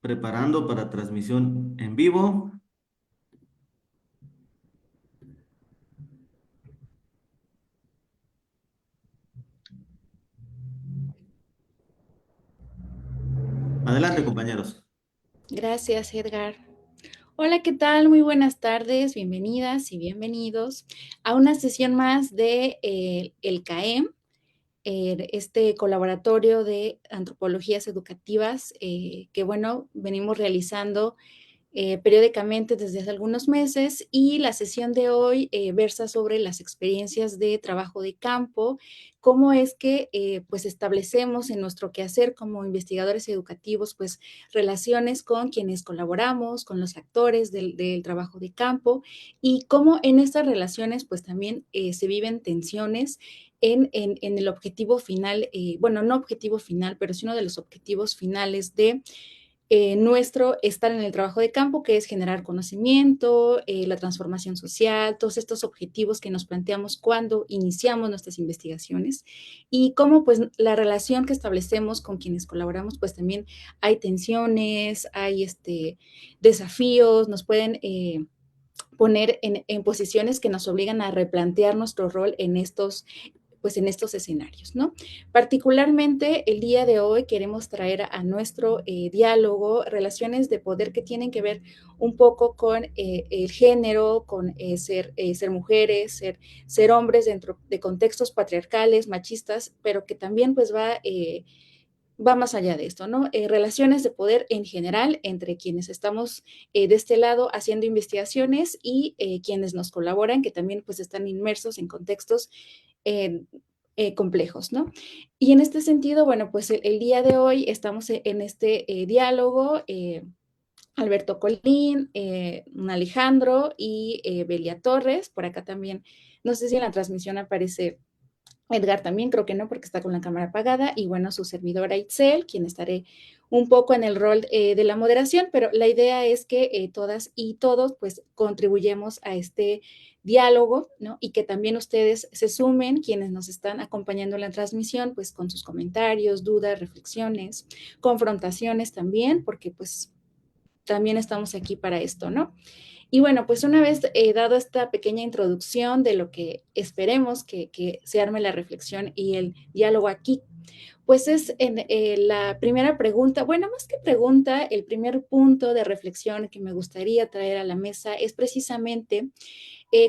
preparando para transmisión en vivo. Adelante, compañeros. Gracias, Edgar. Hola, ¿qué tal? Muy buenas tardes, bienvenidas y bienvenidos a una sesión más de el CAEM, este colaboratorio de antropologías educativas que, bueno, venimos realizando periódicamente desde hace algunos meses, y la sesión de hoy versa sobre las experiencias de trabajo de campo, cómo es que pues establecemos en nuestro quehacer como investigadores educativos pues relaciones con quienes colaboramos, con los actores del trabajo de campo, y cómo en estas relaciones pues también se viven tensiones en el objetivo final, bueno, no objetivo final, pero sí uno de los objetivos finales de nuestro estar en el trabajo de campo, que es generar conocimiento, la transformación social, todos estos objetivos que nos planteamos cuando iniciamos nuestras investigaciones, y cómo pues la relación que establecemos con quienes colaboramos, pues también hay tensiones, hay desafíos, nos pueden poner en posiciones que nos obligan a replantear nuestro rol en estos escenarios, ¿no? Particularmente el día de hoy queremos traer a nuestro diálogo relaciones de poder que tienen que ver un poco con el género, con ser mujeres, ser hombres dentro de contextos patriarcales, machistas, pero que también pues va más allá de esto, ¿no? Relaciones de poder en general entre quienes estamos de este lado haciendo investigaciones y quienes nos colaboran, que también pues están inmersos en contextos eh, complejos, ¿no? Y en este sentido, bueno, pues el día de hoy estamos en este diálogo, Alberto Colín, Alejandro y Belia Torres, por acá también, no sé si en la transmisión aparece Edgar también, creo que no, porque está con la cámara apagada, y bueno, su servidora Itzel, quien estaré un poco en el rol de la moderación, pero la idea es que todas y todos pues contribuyamos a este diálogo, ¿no? Y que también ustedes se sumen, quienes nos están acompañando en la transmisión, pues con sus comentarios, dudas, reflexiones, confrontaciones también, porque pues también estamos aquí para esto, ¿no? Y bueno, pues una vez dado esta pequeña introducción de lo que esperemos que se arme la reflexión y el diálogo aquí, pues es en la primera pregunta, bueno, más que pregunta, el primer punto de reflexión que me gustaría traer a la mesa es precisamente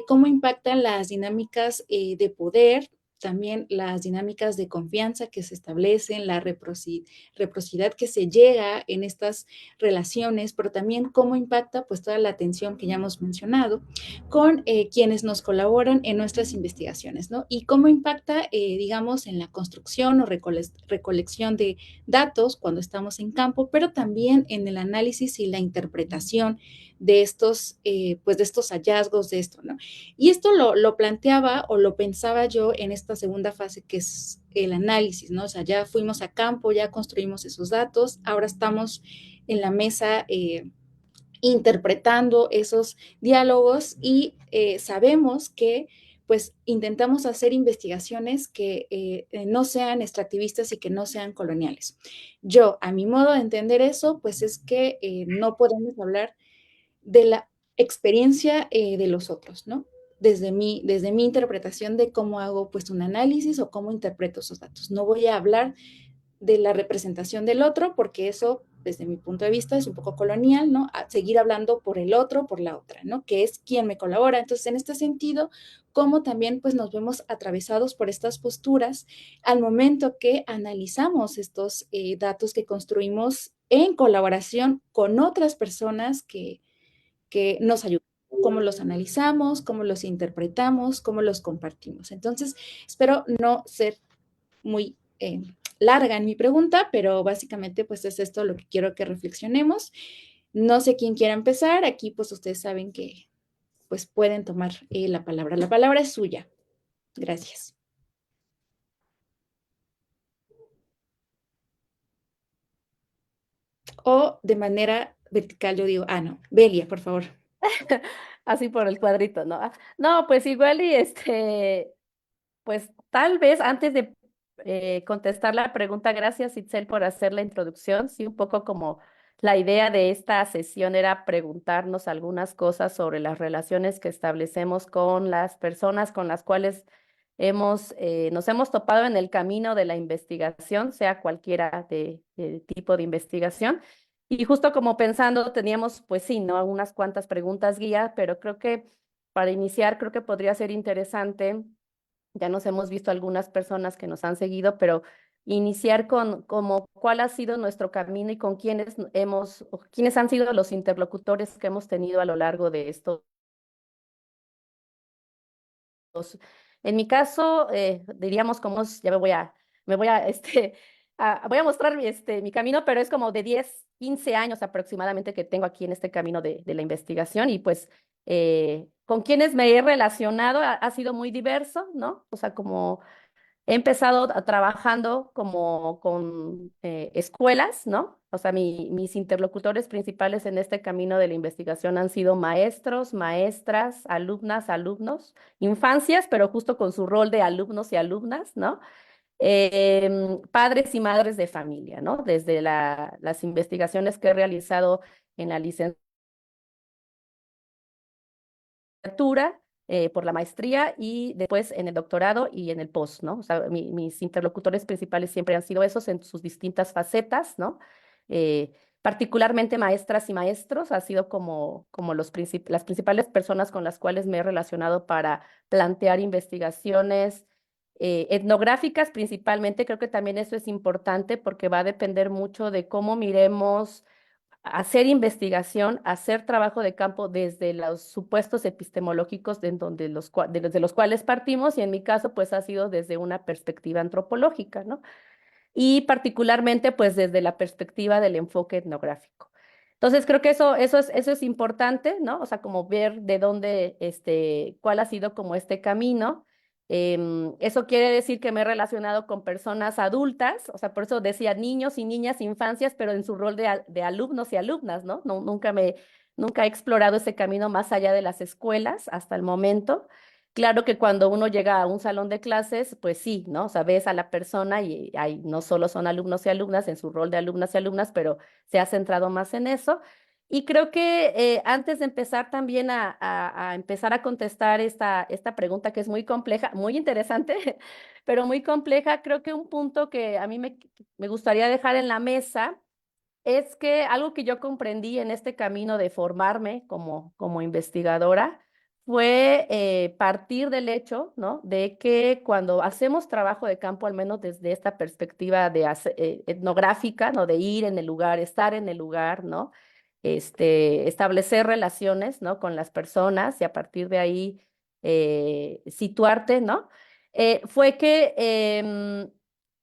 cómo impactan las dinámicas de poder, también las dinámicas de confianza que se establecen, la reciprocidad que se llega en estas relaciones, pero también cómo impacta pues toda la atención que ya hemos mencionado con quienes nos colaboran en nuestras investigaciones, ¿no? Y cómo impacta, digamos, en la construcción o recolección de datos cuando estamos en campo, pero también en el análisis y la interpretación pues de estos hallazgos, de esto, ¿no? Y esto lo planteaba o lo pensaba yo en esta segunda fase, que es el análisis, ¿no? O sea, ya fuimos a campo, ya construimos esos datos, ahora estamos en la mesa interpretando esos diálogos, y sabemos que pues intentamos hacer investigaciones que no sean extractivistas y que no sean coloniales. Yo, a mi modo de entender eso, pues es que no podemos hablar de la experiencia de los otros, ¿no? Desde mi interpretación de cómo hago pues un análisis o cómo interpreto esos datos. No voy a hablar de la representación del otro, porque eso, desde mi punto de vista, es un poco colonial, ¿no? A seguir hablando por el otro, por la otra, ¿no? Que es quien me colabora. Entonces, en este sentido, como también pues nos vemos atravesados por estas posturas al momento que analizamos estos datos que construimos en colaboración con otras personas que nos ayudan, cómo los analizamos, cómo los interpretamos, cómo los compartimos. Entonces, espero no ser muy larga en mi pregunta, pero básicamente pues es esto lo que quiero que reflexionemos. No sé quién quiera empezar, aquí pues ustedes saben que pues pueden tomar la palabra. La palabra es suya. Gracias. O de manera vertical yo digo, no, Belia, por favor. Así por el cuadrito, ¿no? No, pues igual y pues tal vez antes de contestar la pregunta, gracias Itzel por hacer la introducción, sí, un poco como la idea de esta sesión era preguntarnos algunas cosas sobre las relaciones que establecemos con las personas con las cuales nos hemos topado en el camino de la investigación, sea cualquiera de tipo de investigación. Y justo como pensando, teníamos, pues sí, ¿no? Unas cuantas preguntas guía, pero creo que para iniciar, creo que podría ser interesante. Ya nos hemos visto algunas personas que nos han seguido, pero iniciar con como cuál ha sido nuestro camino y con quiénes o quiénes han sido los interlocutores que hemos tenido a lo largo de estos. En mi caso, diríamos como, ya me voy a, voy a mostrar mi camino, pero es como de 10 15 años aproximadamente que tengo aquí en este camino de la investigación y pues con quienes me he relacionado ha sido muy diverso, ¿no? O sea, como he empezado trabajando como con escuelas, ¿no? O sea, mis interlocutores principales en este camino de la investigación han sido maestros, maestras, alumnas, alumnos, infancias, pero justo con su rol de alumnos y alumnas, ¿no? Padres y madres de familia, ¿no? Desde las investigaciones que he realizado en la licenciatura por la maestría y después en el doctorado y en el post, ¿no? O sea, mis interlocutores principales siempre han sido esos en sus distintas facetas, ¿no? Eh, Particularmente maestras y maestros, ha sido como las principales personas con las cuales me he relacionado para plantear investigaciones etnográficas principalmente. Creo que también eso es importante porque va a depender mucho de cómo miremos hacer investigación, hacer trabajo de campo desde los supuestos epistemológicos de donde desde los cuales partimos, y en mi caso, pues ha sido desde una perspectiva antropológica, ¿no? Y particularmente, pues desde la perspectiva del enfoque etnográfico. Entonces, creo que eso es importante, ¿no? O sea, como ver de dónde, cuál ha sido como este camino. Eso quiere decir que me he relacionado con personas adultas, o sea, por eso decía niños y niñas, infancias, pero en su rol de alumnos y alumnas, ¿no? Nunca he explorado ese camino más allá de las escuelas hasta el momento. Claro que cuando uno llega a un salón de clases, pues sí, ¿no? O sea, ves a la persona y ahí no solo son alumnos y alumnas en su rol de alumnas y alumnas, pero se ha centrado más en eso. Y creo que antes de empezar también a empezar a contestar esta pregunta que es muy compleja, muy interesante, pero muy compleja, creo que un punto que a mí me gustaría dejar en la mesa es que algo que yo comprendí en este camino de formarme como investigadora fue partir del hecho, ¿no? De que cuando hacemos trabajo de campo, al menos desde esta perspectiva etnográfica, ¿no? De ir en el lugar, estar en el lugar, ¿no? Establecer relaciones, ¿no? Con las personas y a partir de ahí situarte, ¿no? Fue que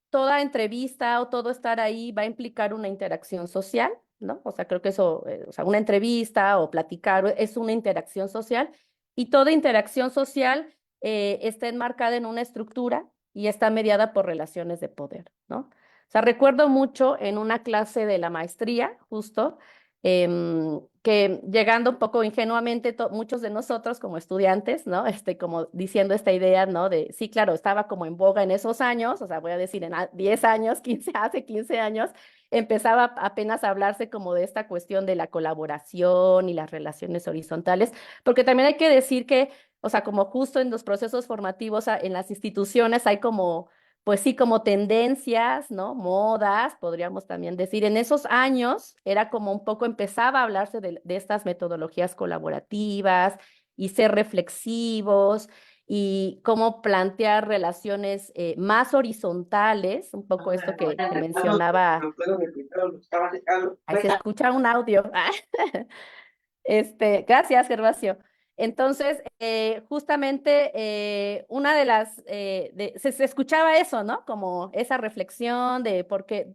toda entrevista o todo estar ahí va a implicar una interacción social, ¿no? O sea, creo que eso, o sea, una entrevista o platicar es una interacción social y toda interacción social está enmarcada en una estructura y está mediada por relaciones de poder, ¿no? O sea, recuerdo mucho en una clase de la maestría, justo, que llegando un poco ingenuamente, muchos de nosotros como estudiantes, ¿no? Como diciendo esta idea, ¿no? De, sí, claro, estaba como en boga en esos años, o sea, voy a decir en 10 años, 15, hace 15 años, empezaba apenas a hablarse como de esta cuestión de la colaboración y las relaciones horizontales, porque también hay que decir que, o sea, como justo en los procesos formativos, en las instituciones hay como pues sí, como tendencias, ¿no? Modas, podríamos también decir. En esos años era como un poco empezaba a hablarse de estas metodologías colaborativas y ser reflexivos y cómo plantear relaciones más horizontales, un poco esto que mencionaba. Ahí se escucha un audio. Gracias, Gervasio. Entonces, justamente una de se escuchaba eso, ¿no? Como esa reflexión de por qué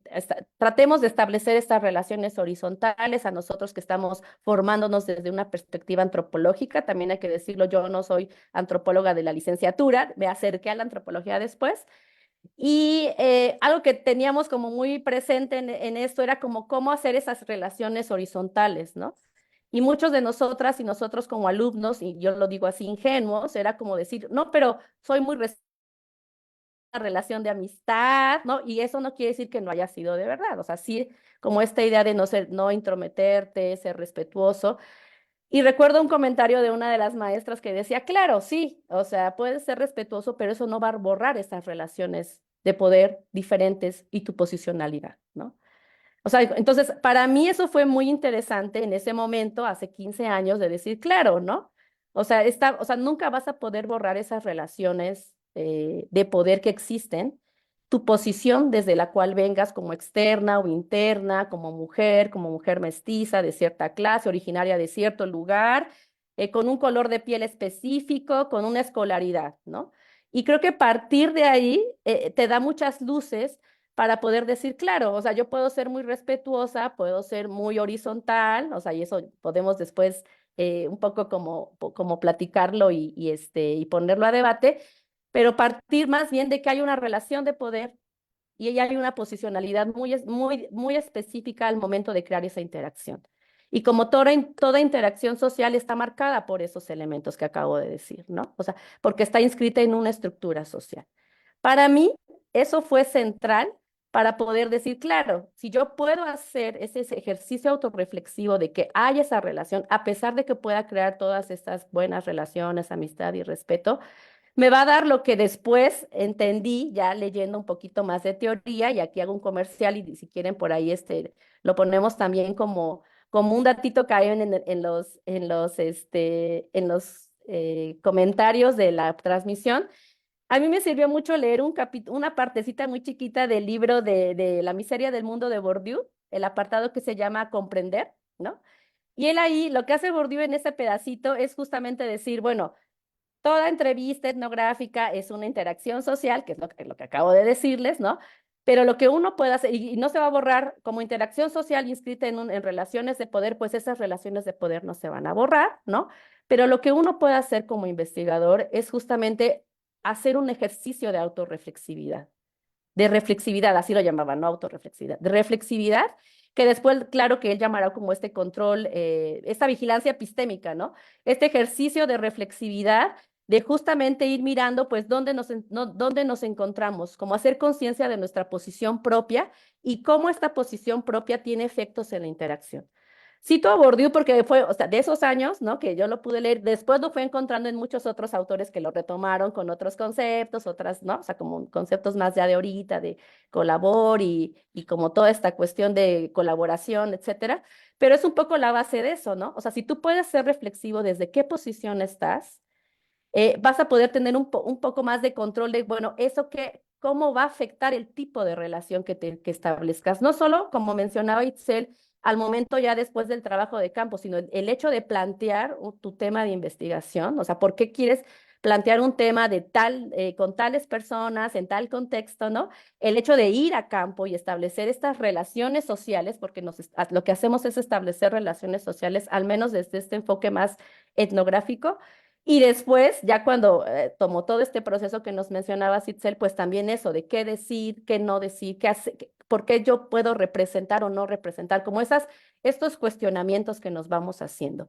tratemos de establecer estas relaciones horizontales a nosotros que estamos formándonos desde una perspectiva antropológica. También hay que decirlo, yo no soy antropóloga de la licenciatura, me acerqué a la antropología después. Y algo que teníamos como muy presente en esto era como cómo hacer esas relaciones horizontales, ¿no? Y muchos de nosotras y nosotros como alumnos, y yo lo digo así ingenuos, era como decir, no, pero soy muy relación de amistad, ¿no? Y eso no quiere decir que no haya sido de verdad, o sea, sí, como esta idea de no ser, no intrometerte, ser respetuoso. Y recuerdo un comentario de una de las maestras que decía, claro, sí, o sea, puedes ser respetuoso, pero eso no va a borrar esas relaciones de poder diferentes y tu posicionalidad, ¿no? O sea, entonces, para mí eso fue muy interesante en ese momento, hace 15 años, de decir, claro, ¿no? O sea, nunca vas a poder borrar esas relaciones de poder que existen, tu posición desde la cual vengas como externa o interna, como mujer mestiza de cierta clase, originaria de cierto lugar, con un color de piel específico, con una escolaridad, ¿no? Y creo que partir de ahí te da muchas luces para poder decir, claro, o sea, yo puedo ser muy respetuosa, puedo ser muy horizontal, o sea, y eso podemos después un poco como platicarlo y ponerlo a debate, pero partir más bien de que hay una relación de poder y hay una posicionalidad muy específica al momento de crear esa interacción. Y como toda interacción social está marcada por esos elementos que acabo de decir, ¿no? O sea, porque está inscrita en una estructura social. Para mí, eso fue central para poder decir, claro, si yo puedo hacer ese ejercicio autorreflexivo de que hay esa relación, a pesar de que pueda crear todas estas buenas relaciones, amistad y respeto, me va a dar lo que después entendí, ya leyendo un poquito más de teoría, y aquí hago un comercial y si quieren por ahí lo ponemos también como un datito que hay en los comentarios de la transmisión. A mí me sirvió mucho leer una partecita muy chiquita del libro de La miseria del mundo de Bourdieu, el apartado que se llama Comprender, ¿no? Y él ahí, lo que hace Bourdieu en ese pedacito es justamente decir, bueno, toda entrevista etnográfica es una interacción social, que es lo que acabo de decirles, ¿no? Pero lo que uno puede hacer, y no se va a borrar como interacción social inscrita en relaciones de poder, pues esas relaciones de poder no se van a borrar, ¿no? Pero lo que uno puede hacer como investigador es justamente hacer un ejercicio de autorreflexividad, así lo llamaban, no autorreflexividad, de reflexividad, que después, claro que él llamará como este control, esta vigilancia epistémica, ¿no? Este ejercicio de reflexividad, de justamente ir mirando, pues, dónde nos encontramos, como hacer conciencia de nuestra posición propia y cómo esta posición propia tiene efectos en la interacción. Cito a Bourdieu porque fue, o sea, de esos años, ¿no? Que yo lo pude leer, después lo fue encontrando en muchos otros autores que lo retomaron con otros conceptos, otras, ¿no? O sea, como conceptos más ya de ahorita, de colabor y como toda esta cuestión de colaboración, etcétera. Pero es un poco la base de eso, ¿no? O sea, si tú puedes ser reflexivo desde qué posición estás, vas a poder tener un poco más de control de, bueno, eso que, cómo va a afectar el tipo de relación que establezcas. No solo, como mencionaba Itzel, al momento ya después del trabajo de campo, sino el hecho de plantear tu tema de investigación, o sea, ¿por qué quieres plantear un tema con tales personas, en tal contexto, ¿no? El hecho de ir a campo y establecer estas relaciones sociales, porque lo que hacemos es establecer relaciones sociales, al menos desde este enfoque más etnográfico, y después, ya cuando tomó todo este proceso que nos mencionaba Sitzel, pues también eso de qué decir, qué no decir, por qué yo puedo representar o no representar, como estos cuestionamientos que nos vamos haciendo.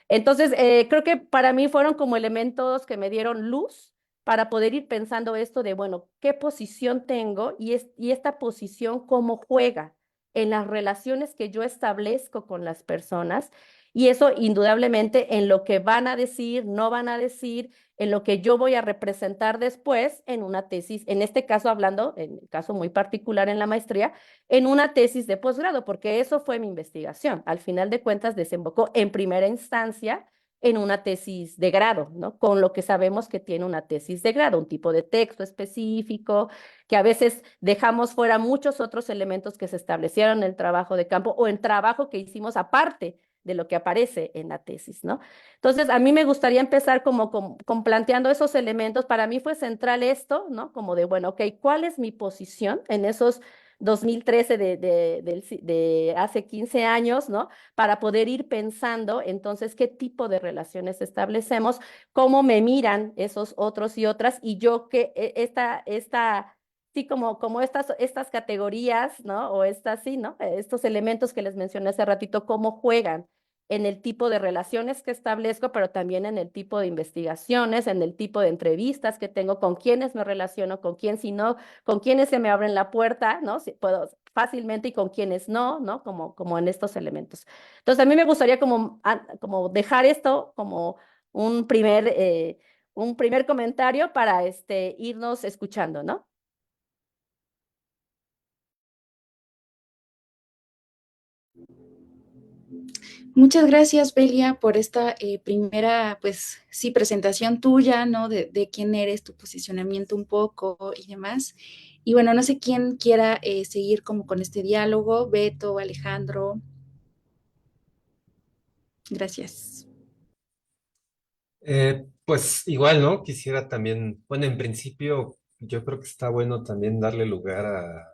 Entonces, creo que para mí fueron como elementos que me dieron luz para poder ir pensando esto de, bueno, ¿qué posición tengo y esta posición cómo juega en las relaciones que yo establezco con las personas? Y eso indudablemente en lo que van a decir, no van a decir, en lo que yo voy a representar después en una tesis, en este caso hablando, en el caso muy particular en la maestría, en una tesis de posgrado, porque eso fue mi investigación. Al final de cuentas, desembocó en primera instancia en una tesis de grado, ¿no? Con lo que sabemos que tiene una tesis de grado, un tipo de texto específico, que a veces dejamos fuera muchos otros elementos que se establecieron en el trabajo de campo o en trabajo que hicimos aparte de lo que aparece en la tesis, ¿no? Entonces, a mí me gustaría empezar como con planteando esos elementos. Para mí fue central esto, ¿no? Como de, bueno, ok, ¿cuál es mi posición en esos 2013 de hace 15 años, ¿no? Para poder ir pensando entonces qué tipo de relaciones establecemos, cómo me miran esos otros y otras, y yo que sí, como estas categorías, ¿no? O sí, ¿no? Estos elementos que les mencioné hace ratito, cómo juegan en el tipo de relaciones que establezco, pero también en el tipo de investigaciones, en el tipo de entrevistas que tengo, con quiénes me relaciono, con quién si no, con quiénes se me abren la puerta, ¿no? Si puedo fácilmente y con quiénes no, ¿no? Como en estos elementos. Entonces, a mí me gustaría como dejar esto como un primer comentario para irnos escuchando, ¿no? Muchas gracias, Belia, por esta primera, pues sí, presentación tuya, ¿no? De quién eres, tu posicionamiento un poco y demás. Y bueno, no sé quién quiera seguir como con este diálogo, Beto, Alejandro. Gracias. Pues igual, ¿no? Quisiera también, bueno, en principio yo creo que está bueno también darle lugar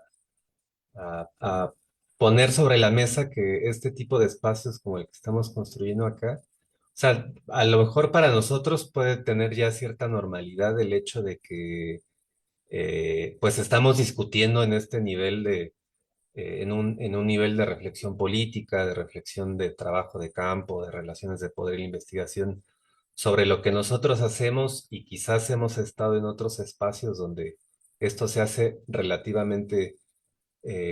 a poner sobre la mesa que este tipo de espacios como el que estamos construyendo acá, o sea, a lo mejor para nosotros puede tener ya cierta normalidad el hecho de que pues estamos discutiendo en este nivel en un nivel de reflexión política, de reflexión de trabajo de campo, de relaciones de poder e investigación sobre lo que nosotros hacemos y quizás hemos estado en otros espacios donde esto se hace relativamente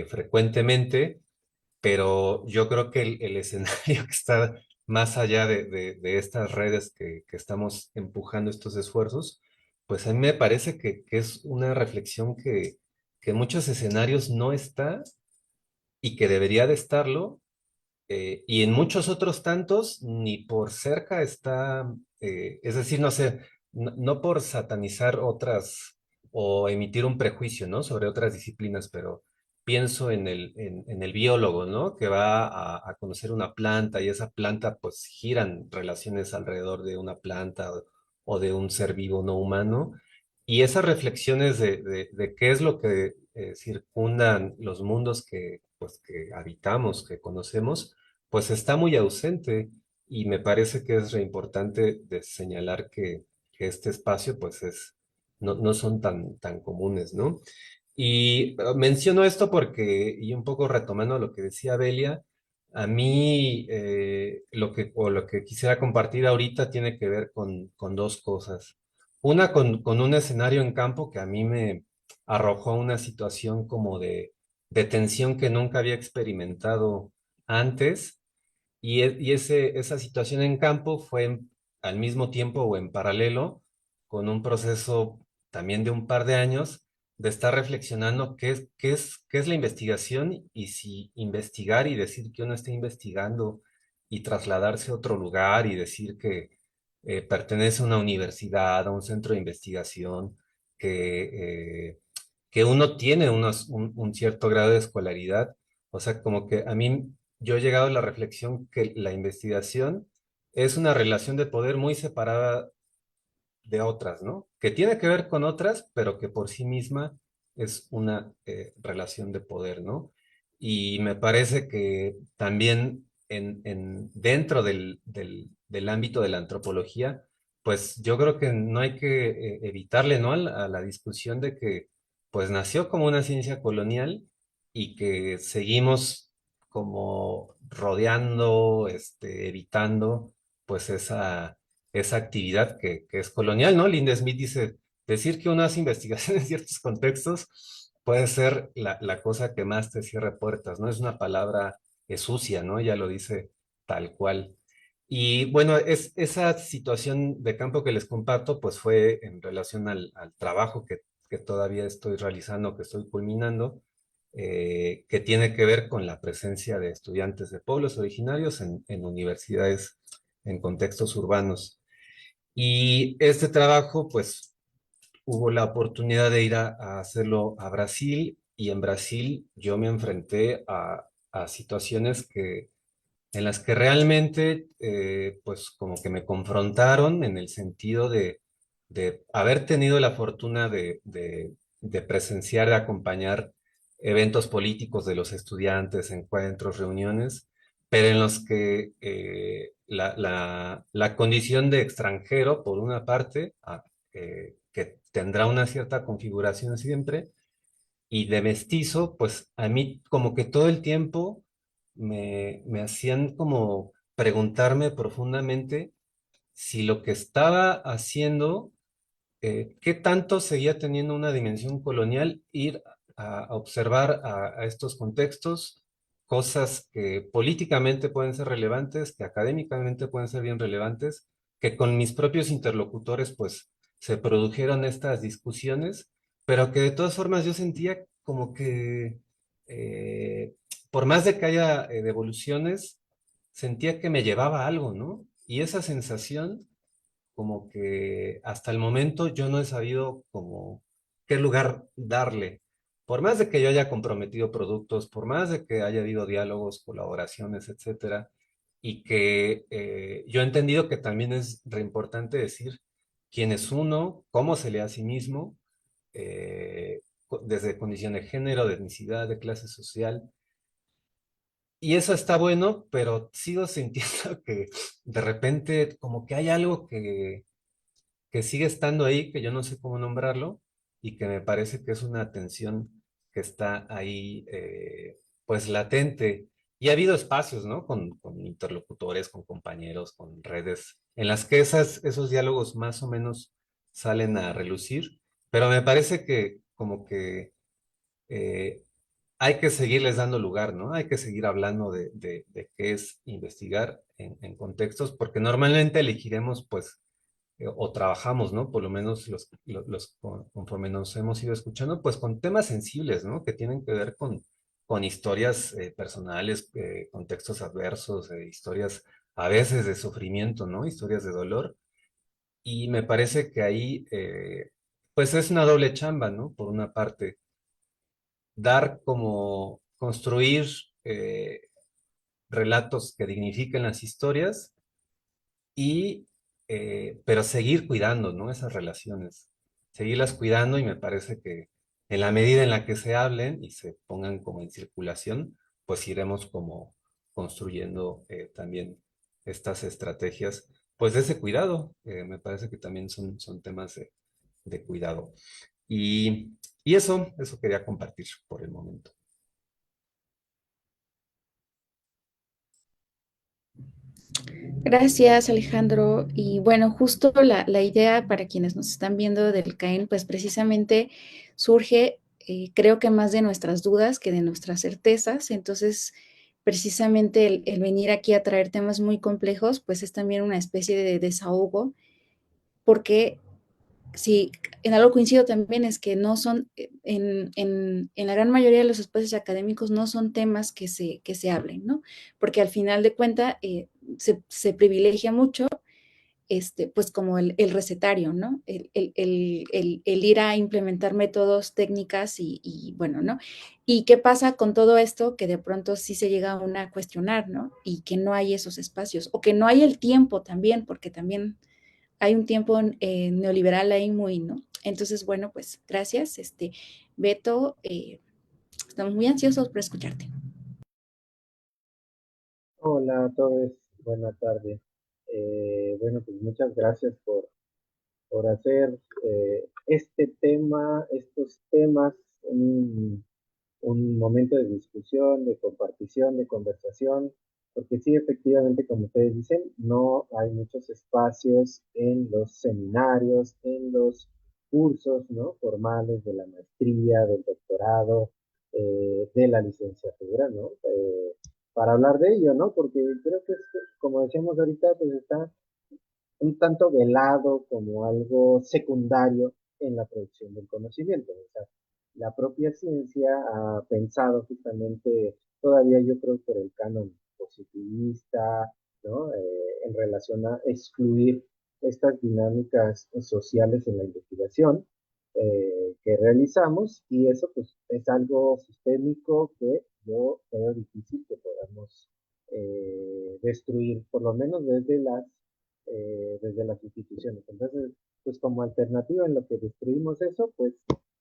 frecuentemente, pero yo creo que el escenario que está más allá de estas redes que estamos empujando estos esfuerzos, pues a mí me parece que es una reflexión que en muchos escenarios no está y que debería de estarlo, y en muchos otros tantos ni por cerca está, es decir, no sé, no por satanizar otras o emitir un prejuicio, ¿no? Sobre otras disciplinas, pero pienso en el biólogo, ¿no? Que va a conocer una planta y esa planta pues giran relaciones alrededor de una planta o de un ser vivo no humano. Y esas reflexiones de qué es lo que circundan los mundos pues, que habitamos, que conocemos, pues está muy ausente y me parece que es re importante de señalar que este espacio pues no son tan comunes, ¿no? Y menciono esto porque, y un poco retomando lo que decía Belia, a mí lo que quisiera compartir ahorita tiene que ver con dos cosas. Una con un escenario en campo que a mí me arrojó una situación como de tensión que nunca había experimentado antes esa situación en campo fue al mismo tiempo o en paralelo con un proceso también de un par de años de estar reflexionando qué es la investigación y si investigar y decir que uno está investigando y trasladarse a otro lugar y decir que pertenece a una universidad, a un centro de investigación, que uno tiene un cierto grado de escolaridad. O sea, como que a mí yo he llegado a la reflexión que la investigación es una relación de poder muy separada de otras, ¿no? Que tiene que ver con otras, pero que por sí misma es una relación de poder, ¿no? Y me parece que también dentro del ámbito de la antropología, pues yo creo que no hay que evitarle, ¿no? A la discusión de que pues nació como una ciencia colonial y que seguimos como rodeando, evitando pues esa actividad que es colonial, ¿no? Linda Smith dice, decir que uno hace investigación en ciertos contextos puede ser la cosa que más te cierre puertas, ¿no? Es una palabra sucia, ¿no? Ya lo dice tal cual. Y bueno, esa situación de campo que les comparto, pues fue en relación al trabajo que todavía estoy realizando, que estoy culminando, que tiene que ver con la presencia de estudiantes de pueblos originarios en universidades en contextos urbanos. Y este trabajo, pues, hubo la oportunidad de ir a hacerlo a Brasil y en Brasil yo me enfrenté a situaciones en las que realmente, pues, como que me confrontaron en el sentido de haber tenido la fortuna de presenciar, de acompañar eventos políticos de los estudiantes, encuentros, reuniones, pero en los que la condición de extranjero, por una parte, que tendrá una cierta configuración siempre, y de mestizo, pues a mí como que todo el tiempo me hacían como preguntarme profundamente si lo que estaba haciendo, qué tanto seguía teniendo una dimensión colonial, ir a observar a estos contextos, cosas que políticamente pueden ser relevantes, que académicamente pueden ser bien relevantes, que con mis propios interlocutores pues se produjeron estas discusiones, pero que de todas formas yo sentía como que eh, por más de que haya devoluciones, sentía que me llevaba a algo, ¿no? Y esa sensación como que hasta el momento yo no he sabido como qué lugar darle. Por más de que yo haya comprometido productos, por más de que haya habido diálogos, colaboraciones, etcétera, y que yo he entendido que también es re importante decir quién es uno, cómo se lee a sí mismo, desde condición de género, de etnicidad, de clase social, y eso está bueno, pero sigo sintiendo que de repente como que hay algo que sigue estando ahí, que yo no sé cómo nombrarlo, y que me parece que es una tensión que está ahí, pues latente. Y ha habido espacios, ¿no? Con interlocutores, con compañeros, con redes, en las que esos diálogos más o menos salen a relucir, pero me parece que como que eh, hay que seguirles dando lugar, ¿no? Hay que seguir hablando de qué es investigar en contextos, porque normalmente elegiremos, pues, o trabajamos, ¿no? Por lo menos conforme nos hemos ido escuchando, pues con temas sensibles, ¿no? Que tienen que ver con historias personales, contextos adversos, historias a veces de sufrimiento, ¿no? Historias de dolor. Y me parece que ahí, pues es una doble chamba, ¿no? Por una parte, dar como construir relatos que dignifiquen las historias y, pero seguir cuidando, ¿no? Esas relaciones, seguirlas cuidando y me parece que en la medida en la que se hablen y se pongan como en circulación, pues iremos como construyendo también estas estrategias, pues de ese cuidado, me parece que también son temas de cuidado. Y, y eso quería compartir por el momento. Gracias, Alejandro. Y bueno, justo la idea para quienes nos están viendo del CAEN, pues precisamente surge, creo que más de nuestras dudas que de nuestras certezas. Entonces, precisamente el venir aquí a traer temas muy complejos, pues es también una especie de desahogo, porque sí, en algo coincido también es que no son, en la gran mayoría de los espacios académicos no son temas que se hablen, ¿no? Porque al final de cuentas se privilegia mucho, pues como el recetario, ¿no? El ir a implementar métodos, técnicas bueno, ¿no? ¿Y qué pasa con todo esto que de pronto sí se llega a una cuestionar, ¿no? Y que no hay esos espacios, o que no hay el tiempo también, porque también hay un tiempo neoliberal ahí muy, ¿no? Entonces, bueno, pues gracias, Beto, estamos muy ansiosos por escucharte. Hola a todos, buenas tardes. Bueno, pues muchas gracias por hacer este tema, estos temas, un momento de discusión, de compartición, de conversación, porque sí, efectivamente, como ustedes dicen, no hay muchos espacios en los seminarios, en los cursos, ¿no? Formales de la maestría, del doctorado, de la licenciatura, ¿no? Para hablar de ello, ¿no? Porque creo que, como decíamos ahorita, pues está un tanto velado como algo secundario en la producción del conocimiento. O sea, la propia ciencia ha pensado justamente, todavía yo creo por el canon positivista, ¿no? En relación a excluir estas dinámicas sociales en la investigación que realizamos y eso pues es algo sistémico que yo veo difícil que podamos destruir, por lo menos desde las instituciones. Entonces, pues como alternativa en lo que destruimos eso, pues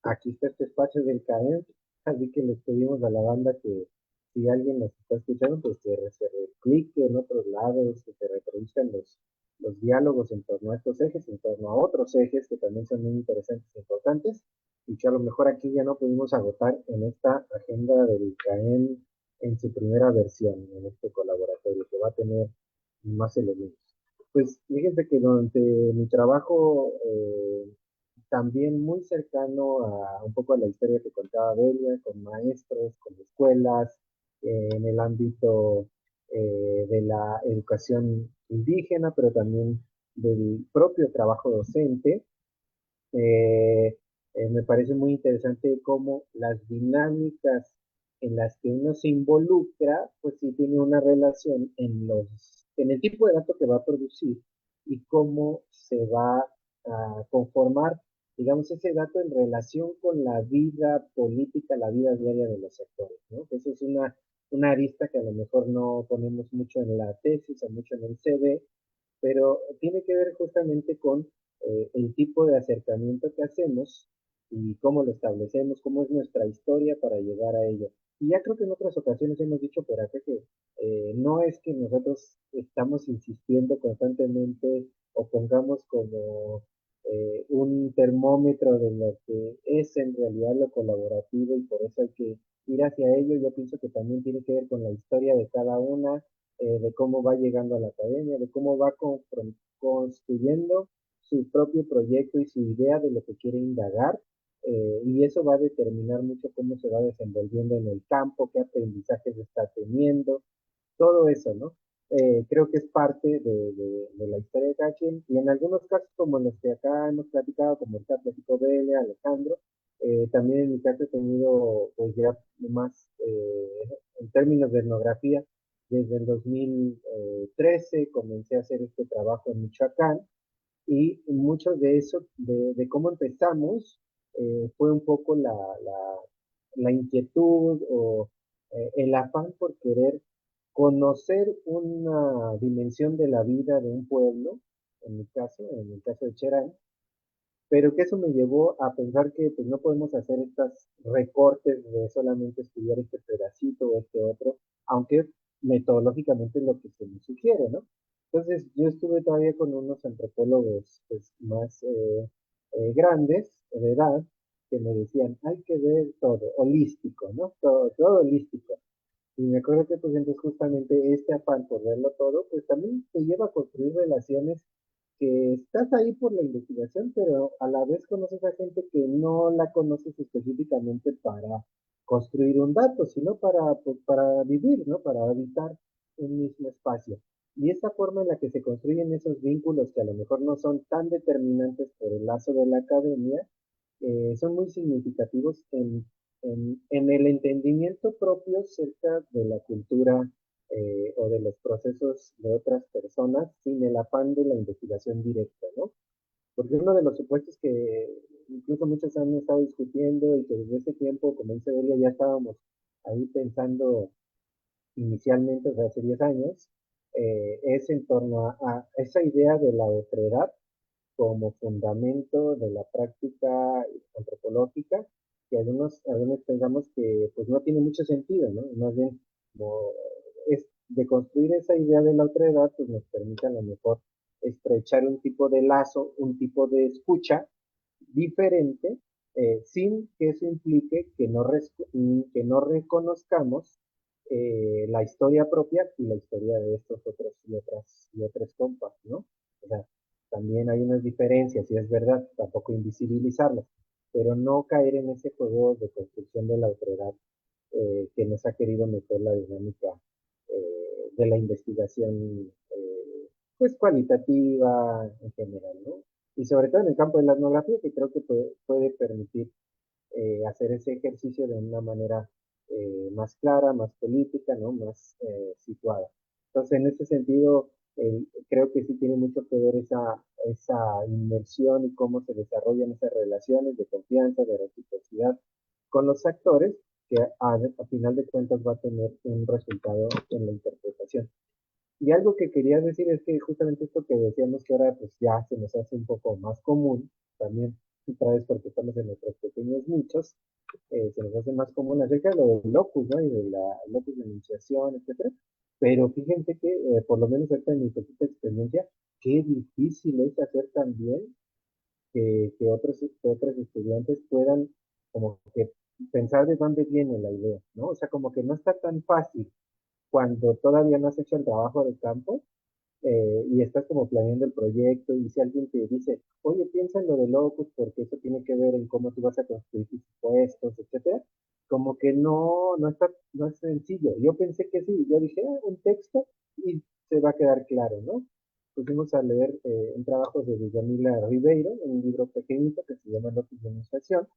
aquí está este espacio del CAEM, así que les pedimos a la banda que si alguien nos está escuchando, pues que se replique en otros lados, que se reproduzcan los diálogos en torno a estos ejes, en torno a otros ejes que también son muy interesantes e importantes, y que a lo mejor aquí ya no pudimos agotar en esta agenda del CAEM en su primera versión, en este colaboratorio que va a tener más elementos. Pues fíjense que durante mi trabajo también muy cercano a un poco a la historia que contaba Belia, con maestros, con escuelas, en el ámbito de la educación indígena, pero también del propio trabajo docente. Eh, Me parece muy interesante cómo las dinámicas en las que uno se involucra, pues sí tiene una relación en el tipo de dato que va a producir y cómo se va a conformar, digamos, ese dato en relación con la vida política, la vida diaria de los sectores, ¿no? Eso es una arista que a lo mejor no ponemos mucho en la tesis o mucho en el CV, pero tiene que ver justamente con el tipo de acercamiento que hacemos y cómo lo establecemos, cómo es nuestra historia para llegar a ello. Y ya creo que en otras ocasiones hemos dicho por acá que no es que nosotros estamos insistiendo constantemente o pongamos como un termómetro de lo que es en realidad lo colaborativo y por eso hay que ir hacia ello. Yo pienso que también tiene que ver con la historia de cada una, de cómo va llegando a la academia, de cómo va construyendo su propio proyecto y su idea de lo que quiere indagar, y eso va a determinar mucho cómo se va desenvolviendo en el campo, qué aprendizajes está teniendo, todo eso, ¿no? Creo que es parte de la historia de cada quien, y en algunos casos, como en los que acá hemos platicado, como el caso de Belia, Alejandro, también en mi caso he tenido, pues ya más, en términos de etnografía, desde el 2013 comencé a hacer este trabajo en Michoacán, y mucho de eso, de cómo empezamos, fue un poco la inquietud o el afán por querer conocer una dimensión de la vida de un pueblo, en el caso de Cherán, pero que eso me llevó a pensar que pues no podemos hacer estos recortes de solamente estudiar este pedacito o este otro, aunque metodológicamente es lo que se me sugiere, ¿no? Entonces yo estuve todavía con unos antropólogos pues, más grandes de edad que me decían, hay que ver todo, holístico, ¿no? Todo holístico. Y me acuerdo que pues entonces justamente este afán por verlo todo, pues también te lleva a construir relaciones que estás ahí por la investigación, pero a la vez conoces a gente que no la conoces específicamente para construir un dato, sino pues, para vivir, ¿no? Para habitar un mismo espacio. Y esa forma en la que se construyen esos vínculos que a lo mejor no son tan determinantes por el lazo de la academia, son muy significativos en el entendimiento propio cerca de la cultura o de los procesos de otras personas sin el afán de la investigación directa, ¿no? Porque uno de los supuestos que incluso muchos han estado discutiendo y que desde ese tiempo, como dice Delia, ya estábamos ahí pensando inicialmente, o sea, hace 10 años, es en torno a esa idea de la otredad como fundamento de la práctica antropológica, que algunos pensamos que pues no tiene mucho sentido, ¿no? Más bien, como es de construir esa idea de la otra edad, pues nos permite a lo mejor estrechar un tipo de lazo, un tipo de escucha diferente, sin que eso implique que no reconozcamos la historia propia y la historia de estos otros y otros compas, ¿no? O sea, también hay unas diferencias, y es verdad, tampoco invisibilizarlas, pero no caer en ese juego de construcción de la autoridad que nos ha querido meter la dinámica de la investigación, pues cualitativa en general, ¿no? Y sobre todo en el campo de la etnografía, que creo que puede permitir hacer ese ejercicio de una manera más clara, más política, ¿no? Más situada. Entonces, en ese sentido, creo que sí tiene mucho que ver esa inmersión y cómo se desarrollan esas relaciones de confianza, de reciprocidad con los actores, que a final de cuentas va a tener un resultado en la interpretación. Y algo que quería decir es que justamente esto que decíamos que ahora pues ya se nos hace un poco más común, también otra vez porque estamos en nuestros pequeños nichos, se nos hace más común acerca de lo del locus, ¿no? Y de la locus de enunciación, etcétera. Pero fíjense que, por lo menos ahorita en mi poquita experiencia, qué difícil es hacer también que otros estudiantes puedan como que pensar de dónde viene la idea, ¿no? O sea, como que no está tan fácil cuando todavía no has hecho el trabajo de campo, y estás como planeando el proyecto, y si alguien te dice, oye, piensa en lo de locus, porque eso tiene que ver en cómo tú vas a construir tus impuestos, etcétera, como que no es sencillo. Yo pensé que sí, yo dije, un texto y se va a quedar claro, ¿no? Pusimos a leer un trabajo de Villamila Ribeiro, un libro pequeñito que se llama Locus de Enunciación,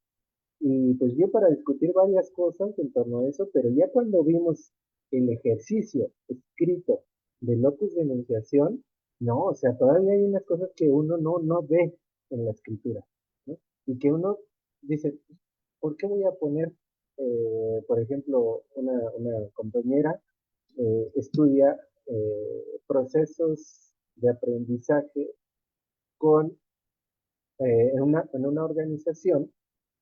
y pues dio para discutir varias cosas en torno a eso, pero ya cuando vimos el ejercicio escrito de locus de enunciación, no, o sea, todavía hay unas cosas que uno no ve en la escritura, ¿no? Y que uno dice, ¿por qué voy a poner, por ejemplo, una compañera estudia procesos de aprendizaje con, en una organización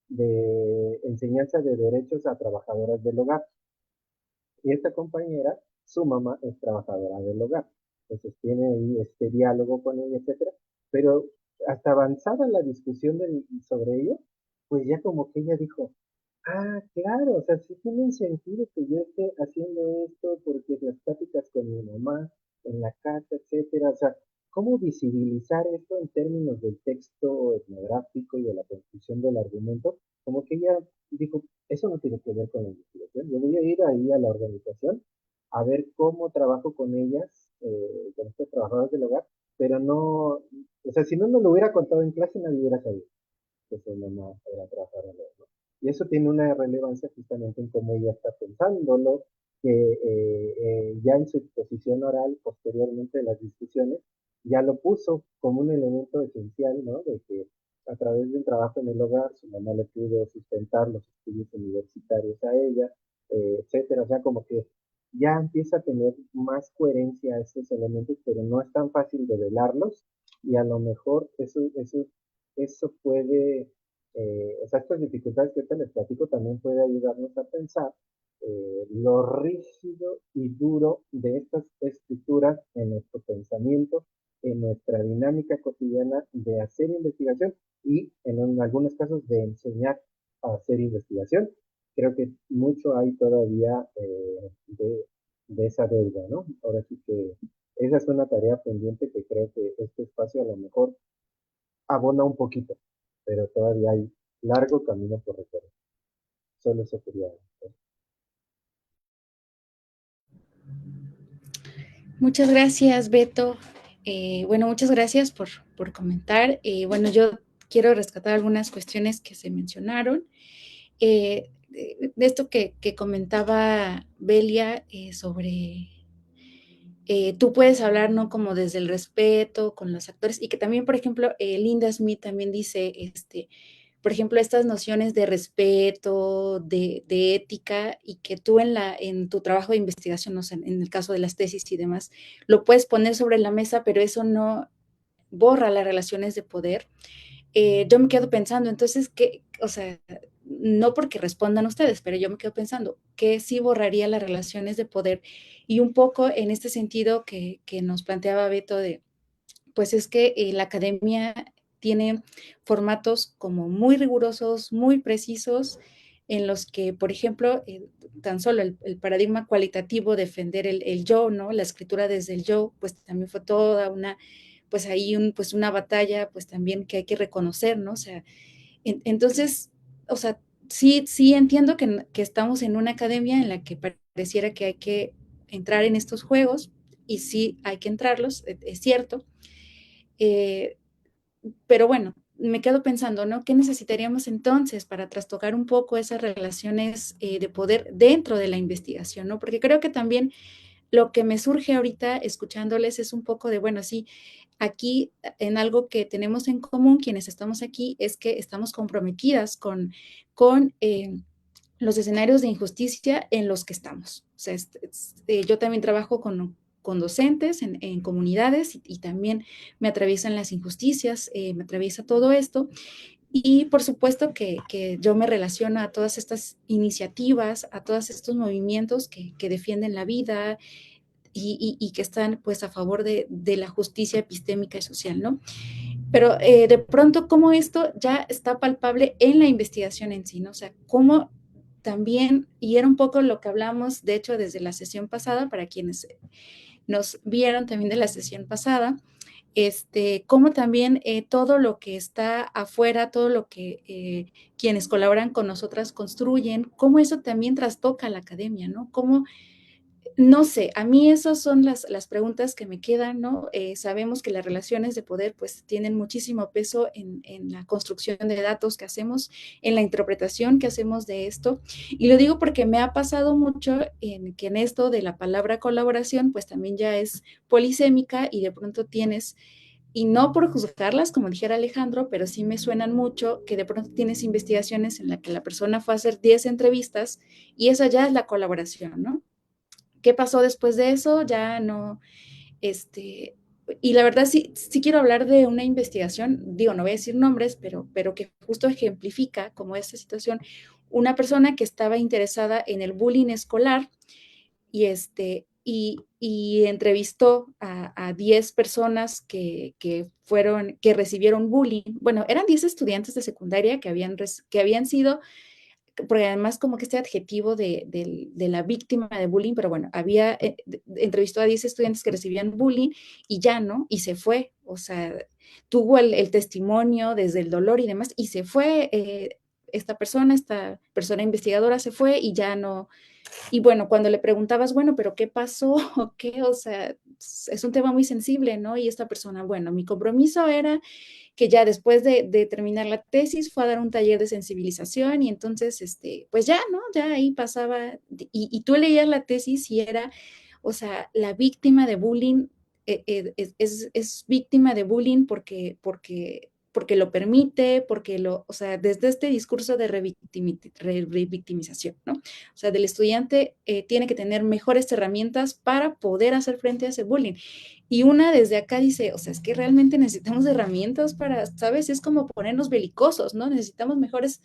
de enseñanza de derechos a trabajadoras del hogar? Y esta compañera, su mamá es trabajadora del hogar. Entonces tiene ahí este diálogo con ella, etcétera. Pero hasta avanzada la discusión sobre ello, pues ya como que ella dijo, ah, claro, o sea, sí tiene un sentido que yo esté haciendo esto porque las pláticas con mi mamá en la casa, etcétera. O sea, ¿cómo visibilizar esto en términos del texto etnográfico y de la construcción del argumento? Como que ella dijo, eso no tiene que ver con la investigación. Yo voy a ir ahí a la organización a ver cómo trabajo con ellas, con estos trabajadores del hogar, pero no, o sea, si no me lo hubiera contado en clase, nadie hubiera sabido que su mamá era trabajadora del hogar. Y eso tiene una relevancia justamente en cómo ella está pensándolo, que ya en su exposición oral, posteriormente de las discusiones, ya lo puso como un elemento esencial, ¿no? De que a través del trabajo en el hogar, su mamá le pudo sustentar los estudios universitarios a ella, etcétera. O sea, como que ya empieza a tener más coherencia a esos elementos, pero no es tan fácil de velarlos, y a lo mejor eso puede, o sea, estas dificultades que ahorita les platico también puede ayudarnos a pensar lo rígido y duro de estas estructuras en nuestro pensamiento, en nuestra dinámica cotidiana de hacer investigación y en algunos casos de enseñar a hacer investigación. Creo que mucho hay todavía de esa deuda, ¿no? Ahora sí que esa es una tarea pendiente que creo que este espacio a lo mejor abona un poquito, pero todavía hay largo camino por recorrer. Solo eso quería decir. Muchas gracias, Beto. Bueno, muchas gracias por comentar. Bueno, yo quiero rescatar algunas cuestiones que se mencionaron. De esto que comentaba Belia sobre tú puedes hablar, ¿no? Como desde el respeto con los actores y que también, por ejemplo, Linda Smith también dice, por ejemplo, estas nociones de respeto, de ética y que tú en tu trabajo de investigación, no sé, en el caso de las tesis y demás, lo puedes poner sobre la mesa, pero eso no borra las relaciones de poder. Yo me quedo pensando, entonces, ¿qué? O sea, no porque respondan ustedes, pero yo me quedo pensando que sí borraría las relaciones de poder y un poco en este sentido que nos planteaba Beto de, pues es que la academia tiene formatos como muy rigurosos, muy precisos, en los que, por ejemplo, tan solo el paradigma cualitativo, defender el yo, ¿no? La escritura desde el yo, pues también fue toda una, pues ahí pues una batalla, pues también que hay que reconocer, ¿no? O sea, entonces, o sea, sí entiendo que estamos en una academia en la que pareciera que hay que entrar en estos juegos y sí hay que entrarlos, es cierto, eh, pero bueno, me quedo pensando, ¿no? ¿Qué necesitaríamos entonces para trastocar un poco esas relaciones de poder dentro de la investigación, ¿no? Porque creo que también lo que me surge ahorita escuchándoles es un poco de, bueno, sí, aquí en algo que tenemos en común quienes estamos aquí es que estamos comprometidas con los escenarios de injusticia en los que estamos. O sea, yo también trabajo con docentes en comunidades y también me atraviesan las injusticias, me atraviesa todo esto. Y por supuesto que yo me relaciono a todas estas iniciativas, a todos estos movimientos que defienden la vida y que están pues a favor de la justicia epistémica y social, ¿no? Pero de pronto, ¿cómo esto ya está palpable en la investigación en sí, ¿no? O sea, cómo también, y era un poco lo que hablamos, de hecho, desde la sesión pasada, para quienes nos vieron también de la sesión pasada, cómo también todo lo que está afuera, todo lo que quienes colaboran con nosotras construyen, cómo eso también trastoca la academia, ¿no? Cómo, no sé, a mí esas son las preguntas que me quedan, ¿no? Sabemos que las relaciones de poder pues tienen muchísimo peso en la construcción de datos que hacemos, en la interpretación que hacemos de esto. Y lo digo porque me ha pasado mucho que en esto de la palabra colaboración pues también ya es polisémica y de pronto tienes, y no por juzgarlas, como dijera Alejandro, pero sí me suenan mucho que de pronto tienes investigaciones en la que la persona fue a hacer 10 entrevistas y esa ya es la colaboración, ¿no? ¿Qué pasó después de eso? Ya no, y la verdad sí quiero hablar de una investigación, digo, no voy a decir nombres, pero que justo ejemplifica como esta situación, una persona que estaba interesada en el bullying escolar y entrevistó a 10 personas que recibieron bullying. Bueno, eran 10 estudiantes de secundaria que habían sido, porque además como que este adjetivo de la víctima de bullying, pero bueno, entrevistó a 10 estudiantes que recibían bullying y ya, ¿no? Y se fue, o sea, tuvo el testimonio desde el dolor y demás, y se fue, esta persona investigadora se fue y ya no. Y bueno, cuando le preguntabas, bueno, pero ¿qué pasó? ¿O qué? O sea, es un tema muy sensible, ¿no? Y esta persona, bueno, mi compromiso era que ya después de terminar la tesis fue a dar un taller de sensibilización y entonces, pues ya, ¿no? Ya ahí pasaba, y tú leías la tesis y era, o sea, la víctima de bullying es víctima de bullying porque lo permite, o sea, desde este discurso de revictimización, ¿no? O sea, del estudiante tiene que tener mejores herramientas para poder hacer frente a ese bullying. Y una desde acá dice, o sea, es que realmente necesitamos herramientas para, ¿sabes? Es como ponernos belicosos, ¿no? Necesitamos mejores,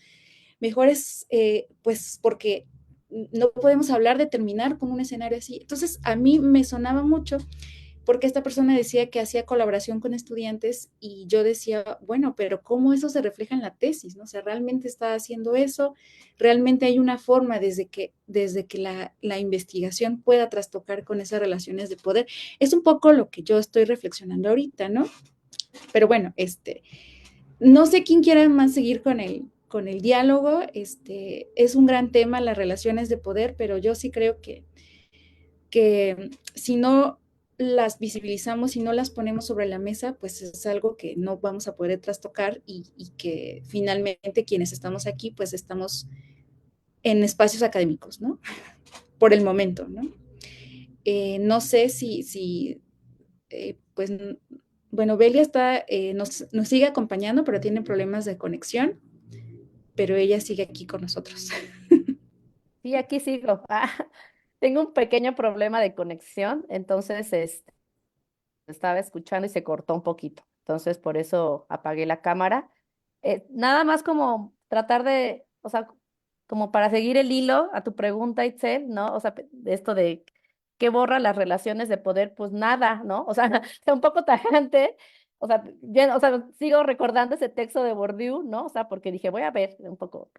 pues porque no podemos hablar de terminar con un escenario así. Entonces, a mí me sonaba mucho porque esta persona decía que hacía colaboración con estudiantes y yo decía, bueno, pero ¿cómo eso se refleja en la tesis? ¿No? O sea, ¿realmente está haciendo eso? ¿Realmente hay una forma desde que la investigación pueda trastocar con esas relaciones de poder? Es un poco lo que yo estoy reflexionando ahorita, ¿no? Pero bueno, no sé quién quiera más seguir con el diálogo. Es un gran tema las relaciones de poder, pero yo sí creo que si no las visibilizamos y no las ponemos sobre la mesa, pues es algo que no vamos a poder trastocar y que finalmente quienes estamos aquí, pues estamos en espacios académicos, ¿no? Por el momento, ¿no? No sé si pues, bueno, Belia nos sigue acompañando, pero tiene problemas de conexión, pero ella sigue aquí con nosotros. Sí, aquí sigo. Tengo un pequeño problema de conexión, entonces estaba escuchando y se cortó un poquito. Entonces, por eso apagué la cámara. Nada más como tratar de, o sea, como para seguir el hilo a tu pregunta, Itzel, ¿no? O sea, de esto de qué borra las relaciones de poder, pues nada, ¿no? O sea, sea un poco tajante. O sea, sigo recordando ese texto de Bourdieu, ¿no? O sea, porque dije, voy a ver un poco,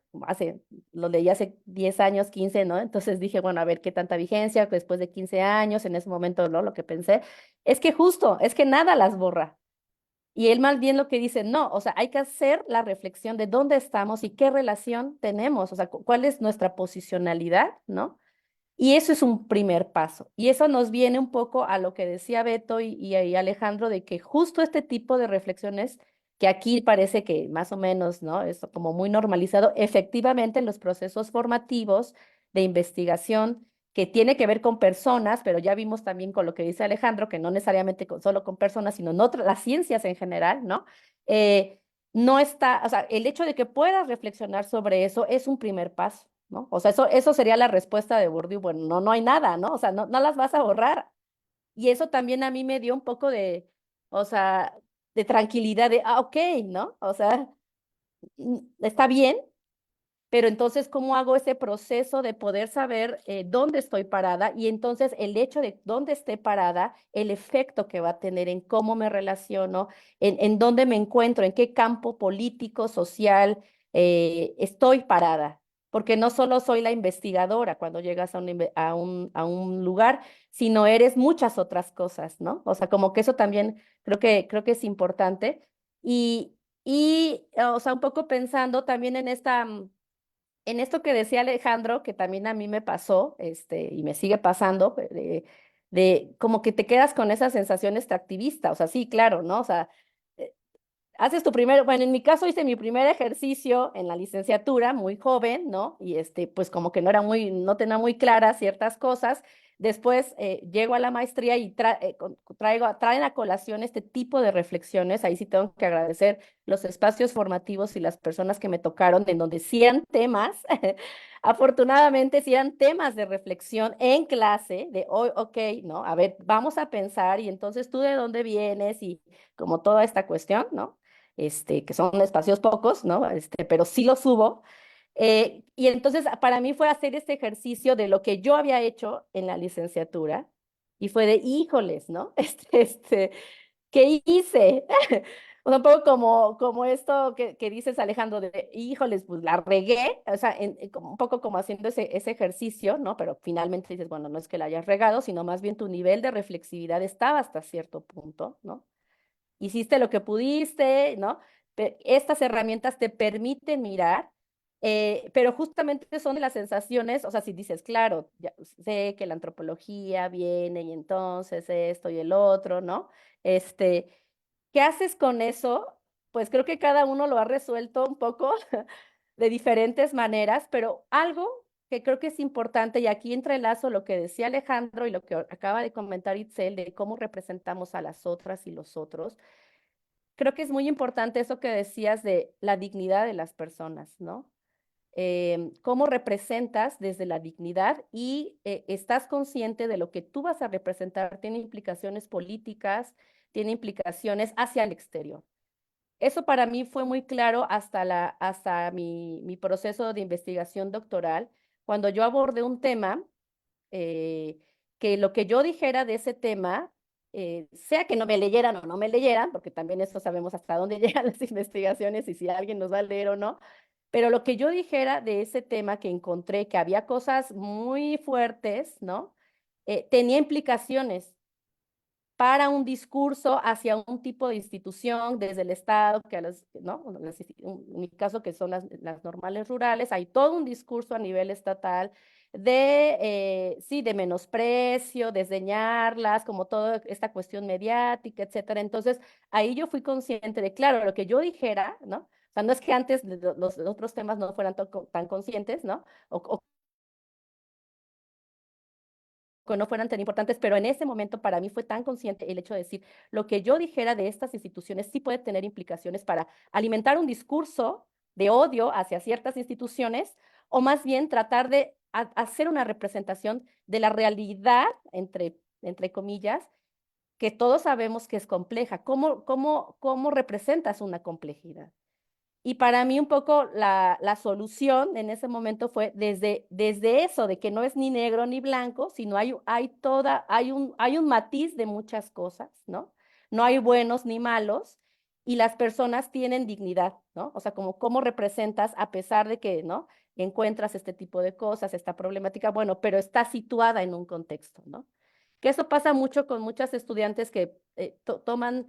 lo leí hace 10 años, 15, ¿no? Entonces dije, bueno, a ver qué tanta vigencia, después de 15 años, en ese momento, ¿no? Lo que pensé es que justo, es que nada las borra. Y él más bien lo que dice, no, o sea, hay que hacer la reflexión de dónde estamos y qué relación tenemos, o sea, cuál es nuestra posicionalidad, ¿no? Y eso es un primer paso. Y eso nos viene un poco a lo que decía Beto y Alejandro, de que justo este tipo de reflexiones, que aquí parece que más o menos, ¿no? Es como muy normalizado, efectivamente en los procesos formativos de investigación que tiene que ver con personas, pero ya vimos también con lo que dice Alejandro, que no necesariamente solo con personas, sino en otras, las ciencias en general, ¿no? Eh, no está, o sea, el hecho de que puedas reflexionar sobre eso es un primer paso, ¿no? O sea, eso sería la respuesta de Bourdieu, bueno, no hay nada, ¿no? O sea, no las vas a borrar. Y eso también a mí me dio un poco de, o sea, de tranquilidad, de, ok, ¿no? O sea, está bien, pero entonces, ¿cómo hago ese proceso de poder saber dónde estoy parada? Y entonces el hecho de dónde esté parada, el efecto que va a tener en cómo me relaciono, en dónde me encuentro, en qué campo político, social estoy parada. porque no solo soy la investigadora cuando llegas a un lugar, sino eres muchas otras cosas, ¿no? O sea, como que eso también creo que es importante. Y, o sea, un poco pensando también en esto que decía Alejandro, que también a mí me pasó, y me sigue pasando, de como que te quedas con esa sensación extractivista, o sea, sí, claro, ¿no? O sea, eh, haces tu primer, bueno, en mi caso hice mi primer ejercicio en la licenciatura, muy joven, ¿no? Y pues como que no tenía muy claras ciertas cosas. Después llego a la maestría y traen a colación este tipo de reflexiones. Ahí sí tengo que agradecer los espacios formativos y las personas que me tocaron, en donde sí eran temas, afortunadamente sí eran temas de reflexión en clase, de hoy, ok, ¿no? A ver, vamos a pensar y entonces tú de dónde vienes y como toda esta cuestión, ¿no? Que son espacios pocos, ¿no? Pero sí los hubo. Y entonces para mí fue hacer este ejercicio de lo que yo había hecho en la licenciatura y fue de, híjoles, ¿no? ¿Qué hice? O sea, un poco como esto que dices, Alejandro, de, híjoles, pues la regué, o sea, un poco como haciendo ese ejercicio, ¿no? Pero finalmente dices, bueno, no es que la hayas regado, sino más bien tu nivel de reflexividad estaba hasta cierto punto, ¿no? Hiciste lo que pudiste, ¿no? Estas herramientas te permiten mirar, pero justamente son de las sensaciones, o sea, si dices, claro, ya sé que la antropología viene y entonces esto y el otro, ¿no? Este, ¿Qué haces con eso? Pues creo que cada uno lo ha resuelto un poco de diferentes maneras, pero algo que creo que es importante, y aquí entrelazo lo que decía Alejandro y lo que acaba de comentar Itzel, de cómo representamos a las otras y los otros, creo que es muy importante eso que decías de la dignidad de las personas, ¿no? Cómo representas desde la dignidad y estás consciente de lo que tú vas a representar, tiene implicaciones políticas, tiene implicaciones hacia el exterior. Eso para mí fue muy claro hasta mi proceso de investigación doctoral, cuando yo abordé un tema, eh, que lo que yo dijera de ese tema, sea que no me leyeran o no me leyeran, porque también eso sabemos hasta dónde llegan las investigaciones y si alguien nos va a leer o no, pero lo que yo dijera de ese tema que encontré que había cosas muy fuertes, ¿no? Tenía implicaciones para un discurso hacia un tipo de institución desde el Estado, que a las, ¿no? Bueno, en mi caso que son las normales rurales, hay todo un discurso a nivel estatal sí, de menosprecio, desdeñarlas, como toda esta cuestión mediática, etcétera. Entonces, ahí yo fui consciente de, claro, lo que yo dijera, ¿no? O sea, no es que antes los otros temas no fueran tan conscientes, ¿no? O que no fueran tan importantes, pero en ese momento para mí fue tan consciente el hecho de decir, lo que yo dijera de estas instituciones sí puede tener implicaciones para alimentar un discurso de odio hacia ciertas instituciones, o más bien tratar de hacer una representación de la realidad, entre comillas, que todos sabemos que es compleja. ¿Cómo representas una complejidad? Y para mí un poco la solución en ese momento fue desde eso, de que no es ni negro ni blanco, sino hay un matiz de muchas cosas, ¿no? No hay buenos ni malos y las personas tienen dignidad, ¿no? O sea, como cómo representas a pesar de que, ¿no? Encuentras este tipo de cosas, esta problemática, bueno, pero está situada en un contexto, ¿no? Que eso pasa mucho con muchas estudiantes que toman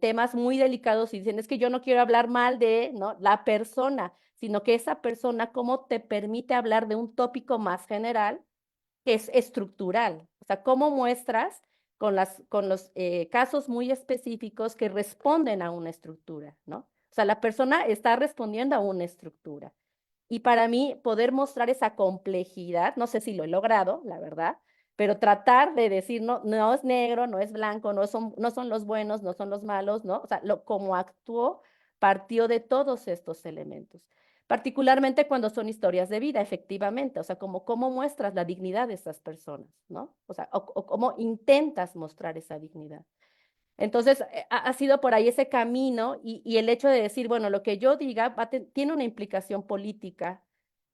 temas muy delicados y dicen, es que yo no quiero hablar mal de, ¿no? la persona, sino que esa persona, cómo te permite hablar de un tópico más general que es estructural. O sea, cómo muestras con los casos muy específicos que responden a una estructura, ¿no? O sea, la persona está respondiendo a una estructura. Y para mí, poder mostrar esa complejidad, no sé si lo he logrado, la verdad, pero tratar de decir, no, no es negro, no es blanco, no son los buenos, no son los malos, ¿no? O sea, como actuó partió de todos estos elementos, particularmente cuando son historias de vida, efectivamente, o sea, como cómo muestras la dignidad de esas personas, ¿no? O sea, o cómo intentas mostrar esa dignidad. Entonces, ha sido por ahí ese camino y el hecho de decir, bueno, lo que yo diga tiene una implicación política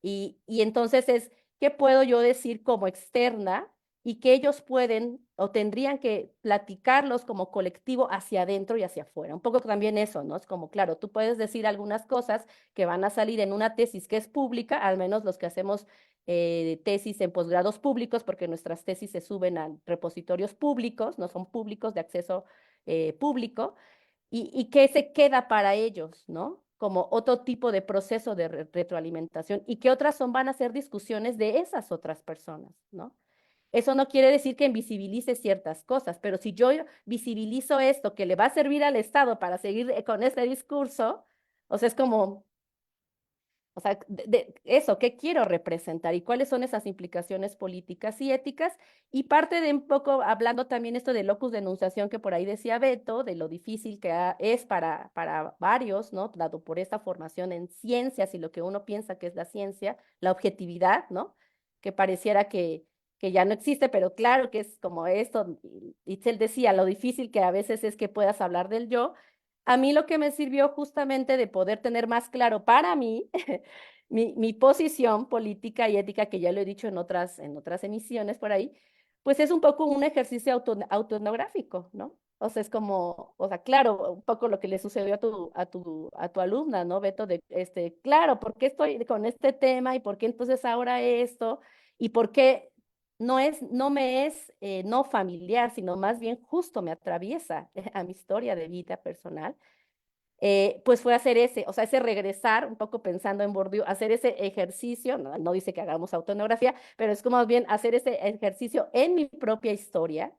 y entonces es, ¿qué puedo yo decir como externa y que ellos pueden o tendrían que platicarlos como colectivo hacia adentro y hacia afuera. Un poco también eso, ¿no? Es como, claro, tú puedes decir algunas cosas que van a salir en una tesis que es pública, al menos los que hacemos tesis en posgrados públicos, porque nuestras tesis se suben a repositorios públicos, no son públicos de acceso público, y qué se queda para ellos, ¿no? Como otro tipo de proceso de retroalimentación y qué otras van a ser discusiones de esas otras personas, ¿no? Eso no quiere decir que invisibilice ciertas cosas, pero si yo visibilizo esto que le va a servir al Estado para seguir con este discurso, o sea, es como, o sea, eso, ¿qué quiero representar y cuáles son esas implicaciones políticas y éticas? Y parte de un poco hablando también esto de locus de enunciación que por ahí decía Beto, de lo difícil que es para varios, ¿no? Dado por esta formación en ciencias y lo que uno piensa que es la ciencia, la objetividad, ¿no? Que pareciera que ya no existe, pero claro que es como esto, Itzel decía, lo difícil que a veces es que puedas hablar del yo. A mí lo que me sirvió justamente de poder tener más claro para mí mi posición política y ética, que ya lo he dicho en otras emisiones por ahí, pues es un poco un ejercicio autoetnográfico, ¿no? O sea, es como, o sea, claro, un poco lo que le sucedió a tu alumna, ¿no, Beto? De, claro, ¿por qué estoy con este tema y por qué entonces ahora esto? ¿Y por qué no me es no familiar, sino más bien justo me atraviesa a mi historia de vida personal? Pues fue hacer ese, o sea, ese regresar, un poco pensando en Bourdieu, hacer ese ejercicio, no, no dice que hagamos autoetnografía, pero es como más bien hacer ese ejercicio en mi propia historia.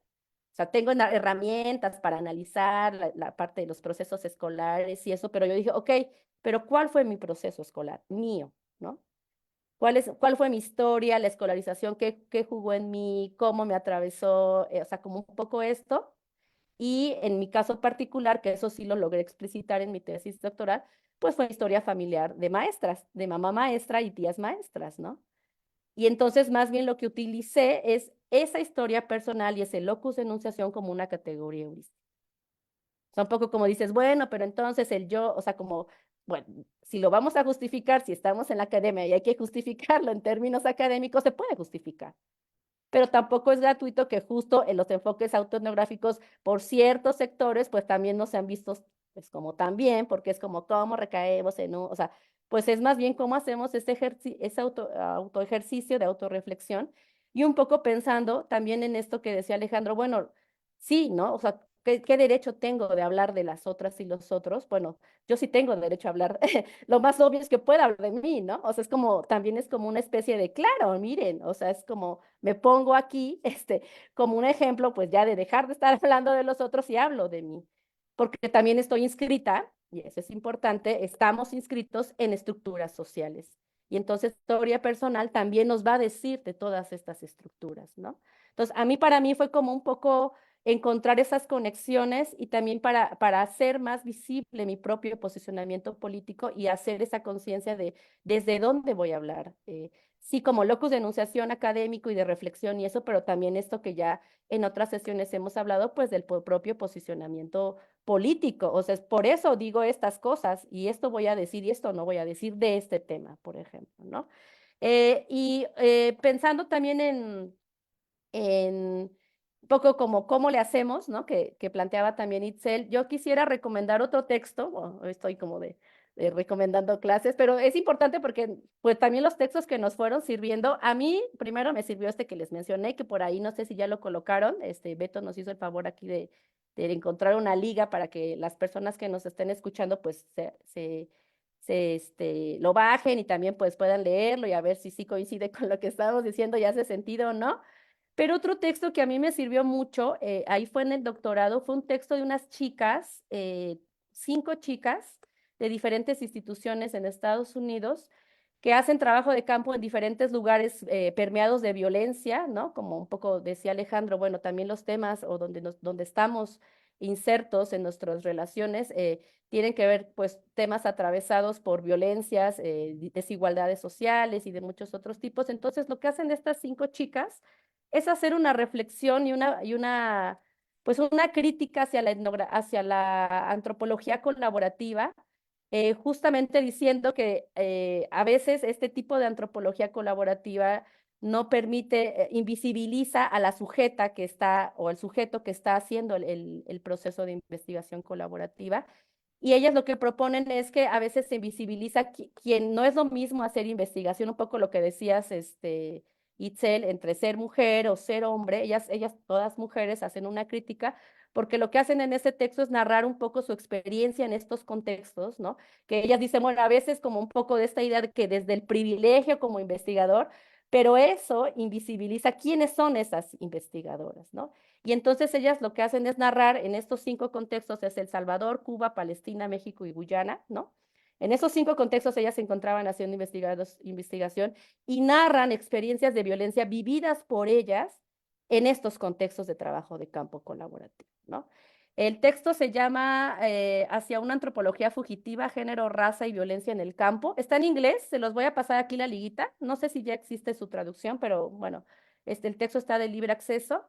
O sea, tengo herramientas para analizar la parte de los procesos escolares y eso, pero yo dije, ok, pero ¿cuál fue mi proceso escolar? Mío, ¿no? ¿Cuál fue mi historia, la escolarización, qué jugó en mí, cómo me atravesó? O sea, como un poco esto. Y en mi caso particular, que eso sí lo logré explicitar en mi tesis doctoral, pues fue historia familiar de maestras, de mamá maestra y tías maestras, ¿no? Y entonces más bien lo que utilicé es esa historia personal y ese locus de enunciación como una categoría heurística. O sea, un poco como dices, bueno, pero entonces el yo, o sea, como, bueno, si lo vamos a justificar, si estamos en la academia y hay que justificarlo en términos académicos, se puede justificar, pero tampoco es gratuito que justo en los enfoques autoetnográficos por ciertos sectores, pues también no se han visto pues como también, porque es como cómo recaemos en un, o sea, pues es más bien cómo hacemos ese autoejercicio de autorreflexión y un poco pensando también en esto que decía Alejandro, bueno, sí, ¿no? O sea, ¿qué derecho tengo de hablar de las otras y los otros? Bueno, yo sí tengo derecho a hablar, lo más obvio es que pueda hablar de mí, ¿no? O sea, es como, también es como una especie de, claro, miren, o sea, es como, me pongo aquí, como un ejemplo, pues ya de dejar de estar hablando de los otros y hablo de mí, porque también estoy inscrita, y eso es importante, estamos inscritos en estructuras sociales. Y entonces, historia personal también nos va a decir de todas estas estructuras, ¿no? Entonces, para mí fue como un poco encontrar esas conexiones y también para hacer más visible mi propio posicionamiento político y hacer esa conciencia de desde dónde voy a hablar. Sí, como locus de enunciación académico y de reflexión y eso, pero también esto que ya en otras sesiones hemos hablado, pues del propio posicionamiento político. O sea, es por eso digo estas cosas y esto voy a decir y esto no voy a decir de este tema, por ejemplo, ¿no? Pensando también en un poco como cómo le hacemos, ¿no? Que planteaba también Itzel. Yo quisiera recomendar otro texto, bueno, estoy como de recomendando clases, pero es importante porque pues también los textos que nos fueron sirviendo, a mí primero me sirvió este que les mencioné, que por ahí no sé si ya lo colocaron, Beto nos hizo el favor aquí de encontrar una liga para que las personas que nos estén escuchando pues lo bajen y también pues puedan leerlo y a ver si sí coincide con lo que estábamos diciendo y hace sentido o no. Pero otro texto que a mí me sirvió mucho, ahí fue en el doctorado, fue un texto de unas chicas, 5 chicas de diferentes instituciones en Estados Unidos, que hacen trabajo de campo en diferentes lugares permeados de violencia, ¿no? Como un poco decía Alejandro, bueno, también los temas o donde estamos insertos en nuestras relaciones tienen que ver, pues, temas atravesados por violencias, desigualdades sociales y de muchos otros tipos. Entonces, lo que hacen estas 5 chicas es hacer una reflexión pues una crítica hacia la antropología colaborativa, justamente diciendo que a veces este tipo de antropología colaborativa no permite, invisibiliza a la sujeta que está, o el sujeto que está haciendo el proceso de investigación colaborativa. Y ellas lo que proponen es que a veces se invisibiliza quien no es lo mismo hacer investigación, un poco lo que decías, Itzel, entre ser mujer o ser hombre, ellas todas mujeres hacen una crítica, porque lo que hacen en este texto es narrar un poco su experiencia en estos contextos, ¿no? Que ellas dicen, bueno, a veces como un poco de esta idea de que desde el privilegio como investigador, pero eso invisibiliza quiénes son esas investigadoras, ¿no? Y entonces ellas lo que hacen es narrar en estos 5 contextos, es El Salvador, Cuba, Palestina, México y Guyana, ¿no? En esos 5 contextos ellas se encontraban haciendo investigación y narran experiencias de violencia vividas por ellas en estos contextos de trabajo de campo colaborativo, ¿no? El texto se llama Hacia una antropología fugitiva, género, raza y violencia en el campo. Está en inglés, se los voy a pasar aquí la liguita. No sé si ya existe su traducción, pero bueno, el texto está de libre acceso.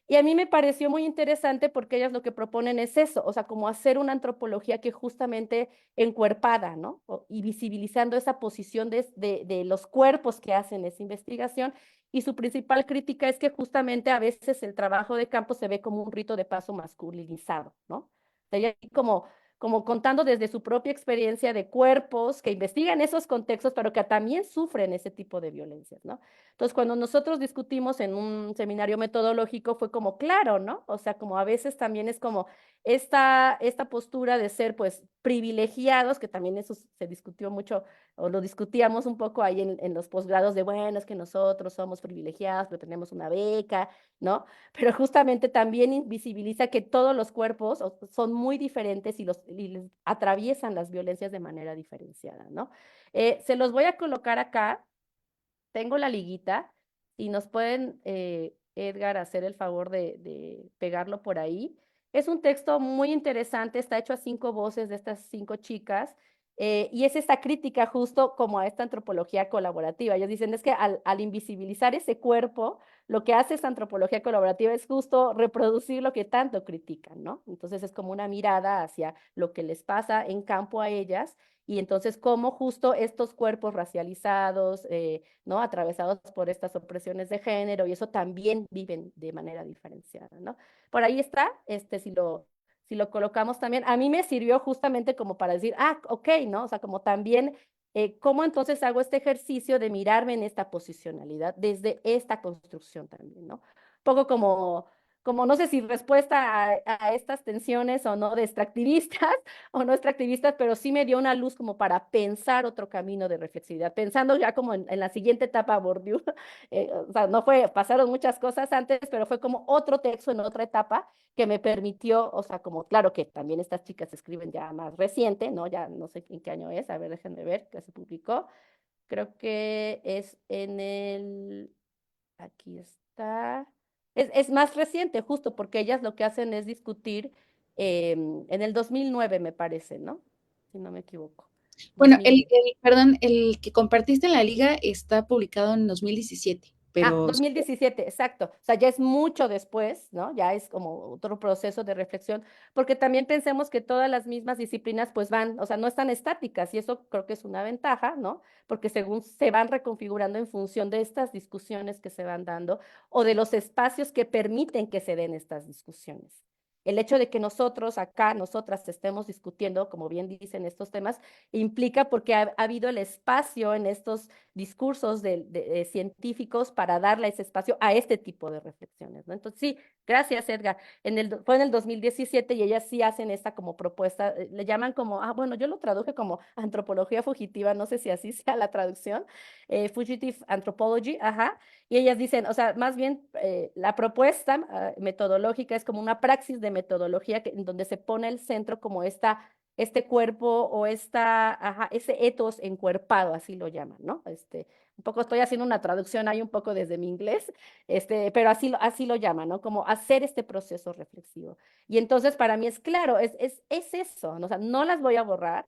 Y a mí me pareció muy interesante porque ellas lo que proponen es eso, o sea, como hacer una antropología que justamente encuerpada, ¿no? Y visibilizando esa posición de los cuerpos que hacen esa investigación. Y su principal crítica es que justamente a veces el trabajo de campo se ve como un rito de paso masculinizado, ¿no? O sea, ella como contando desde su propia experiencia de cuerpos que investigan esos contextos, pero que también sufren ese tipo de violencias, ¿no? Entonces, cuando nosotros discutimos en un seminario metodológico, fue como claro, ¿no? O sea, como a veces también es como esta postura de ser, pues, privilegiados, que también eso se discutió mucho, o lo discutíamos un poco ahí en los posgrados de, bueno, es que nosotros somos privilegiados, pero tenemos una beca, ¿no? Pero justamente también invisibiliza que todos los cuerpos son muy diferentes y les atraviesan las violencias de manera diferenciada, ¿no? Se los voy a colocar acá. Tengo la liguita y nos pueden, Edgar, hacer el favor de pegarlo por ahí. Es un texto muy interesante, está hecho a 5 voces de estas 5 chicas, y es esta crítica justo como a esta antropología colaborativa. Ellos dicen, es que al invisibilizar ese cuerpo, lo que hace esta antropología colaborativa es justo reproducir lo que tanto critican, ¿no? Entonces es como una mirada hacia lo que les pasa en campo a ellas y entonces cómo justo estos cuerpos racializados, ¿no? Atravesados por estas opresiones de género y eso también viven de manera diferenciada, ¿no? Por ahí está, si lo colocamos también, a mí me sirvió justamente como para decir, ok, ¿no? O sea, como también, ¿cómo entonces hago este ejercicio de mirarme en esta posicionalidad desde esta construcción también, ¿no? Un poco como no sé si respuesta a estas tensiones o no de extractivistas o no extractivistas, pero sí me dio una luz como para pensar otro camino de reflexividad, pensando ya como en la siguiente etapa Bourdieu, o sea, no fue, pasaron muchas cosas antes, pero fue como otro texto en otra etapa que me permitió, o sea, como claro que también estas chicas escriben ya más reciente, ¿no? Ya no sé en qué año es, a ver, déjenme ver, que se publicó, creo que es aquí está, es más reciente, justo porque ellas lo que hacen es discutir en el 2009, me parece, ¿no? Si no me equivoco. Bueno, 2009. perdón, el que compartiste en la liga está publicado en 2017, pero 2017, exacto. O sea, ya es mucho después, ¿no? Ya es como otro proceso de reflexión, porque también pensemos que todas las mismas disciplinas pues van, o sea, no están estáticas y eso creo que es una ventaja, ¿no? Porque según se van reconfigurando en función de estas discusiones que se van dando o de los espacios que permiten que se den estas discusiones. El hecho de que nosotros acá, nosotras estemos discutiendo, como bien dicen estos temas, implica porque ha habido el espacio en estos discursos de científicos para darle ese espacio a este tipo de reflexiones, ¿no? Entonces, sí, gracias, Edgar. Fue en el 2017 y ellas sí hacen esta como propuesta, le llaman como, bueno, yo lo traduje como antropología fugitiva, no sé si así sea la traducción, fugitive anthropology, ajá, y ellas dicen, o sea, más bien la propuesta metodológica es como una praxis de metodología en donde se pone el centro como este cuerpo o ese etos encuerpado, así lo llaman, ¿no? Un poco estoy haciendo una traducción ahí un poco desde mi inglés, pero así lo llaman, ¿no? Como hacer este proceso reflexivo. Y entonces para mí es claro, es eso, ¿no? O sea, no las voy a borrar,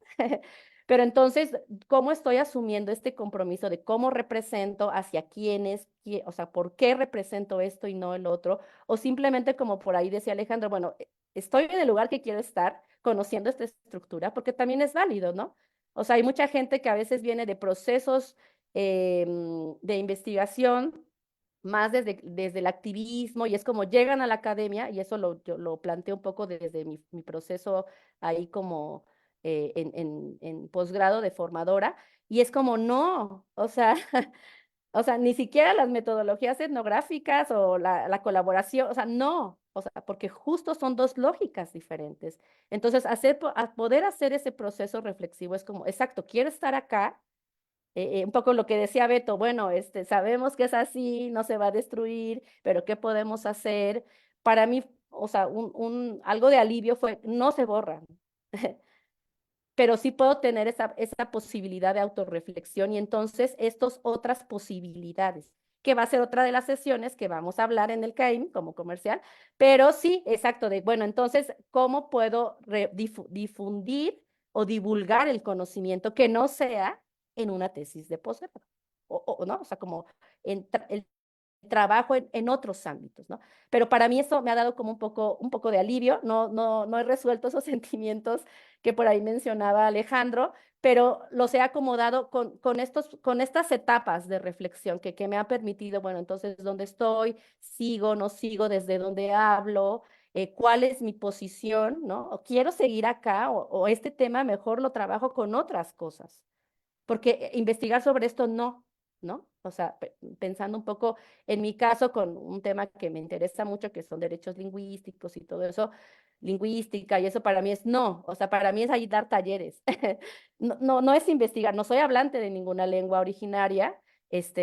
pero entonces, ¿cómo estoy asumiendo este compromiso de cómo represento, hacia quiénes, o sea, por qué represento esto y no el otro? O simplemente como por ahí decía Alejandro, bueno, estoy en el lugar que quiero estar, conociendo esta estructura, porque también es válido, ¿no? O sea, hay mucha gente que a veces viene de procesos de investigación más desde el activismo, y es como llegan a la academia, y eso yo lo planteo un poco desde mi proceso ahí como en posgrado de formadora, y es como no, o sea, o sea, ni siquiera las metodologías etnográficas o la colaboración, o sea, no, o sea, porque justo son dos lógicas diferentes. Entonces, a poder hacer ese proceso reflexivo es como, exacto, quiero estar acá, un poco lo que decía Beto, bueno, sabemos que es así, no se va a destruir, pero ¿qué podemos hacer? Para mí, o sea, algo de alivio fue, no se borran, pero sí puedo tener esa posibilidad de autorreflexión y entonces estas otras posibilidades, que va a ser otra de las sesiones que vamos a hablar en el CAIM como comercial, pero sí, exacto, de, bueno, entonces, ¿cómo puedo difundir o divulgar el conocimiento que no sea en una tesis de posgrado? ¿No? O sea, como el trabajo en otros ámbitos, ¿no? Pero para mí eso me ha dado como un poco de alivio, no he resuelto esos sentimientos que por ahí mencionaba Alejandro, pero los he acomodado con estas etapas de reflexión que me han permitido, bueno, entonces, ¿dónde estoy? ¿Sigo, no sigo? ¿Desde dónde hablo? ¿Cuál es mi posición? ¿No? ¿O quiero seguir acá? O este tema mejor lo trabajo con otras cosas? Porque investigar sobre esto ¿no? O sea, pensando un poco en mi caso con un tema que me interesa mucho, que son derechos lingüísticos y todo eso, lingüística, y eso para mí es no, o sea, para mí es ahí dar talleres. No es investigar, no soy hablante de ninguna lengua originaria,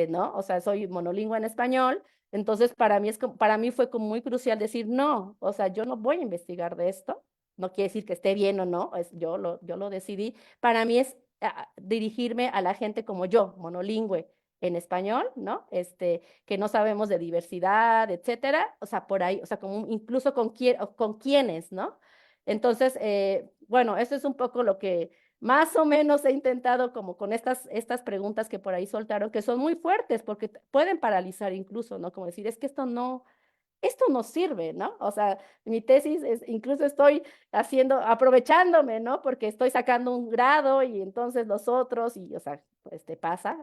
¿no? O sea, soy monolingüe en español, entonces para mí fue como muy crucial decir no, o sea, yo no voy a investigar de esto, no quiere decir que esté bien o no, yo lo decidí, para mí es dirigirme a la gente como yo, monolingüe en español, ¿no? Que no sabemos de diversidad, etcétera, o sea, por ahí, o sea, como incluso con quiénes, ¿no? Entonces, bueno, eso es un poco lo que más o menos he intentado como con estas preguntas que por ahí soltaron, que son muy fuertes porque pueden paralizar incluso, ¿no? Como decir, es que esto no sirve, ¿no? O sea, mi tesis es, incluso estoy aprovechándome, ¿no? Porque estoy sacando un grado y entonces los otros, y, o sea, pues te pasa,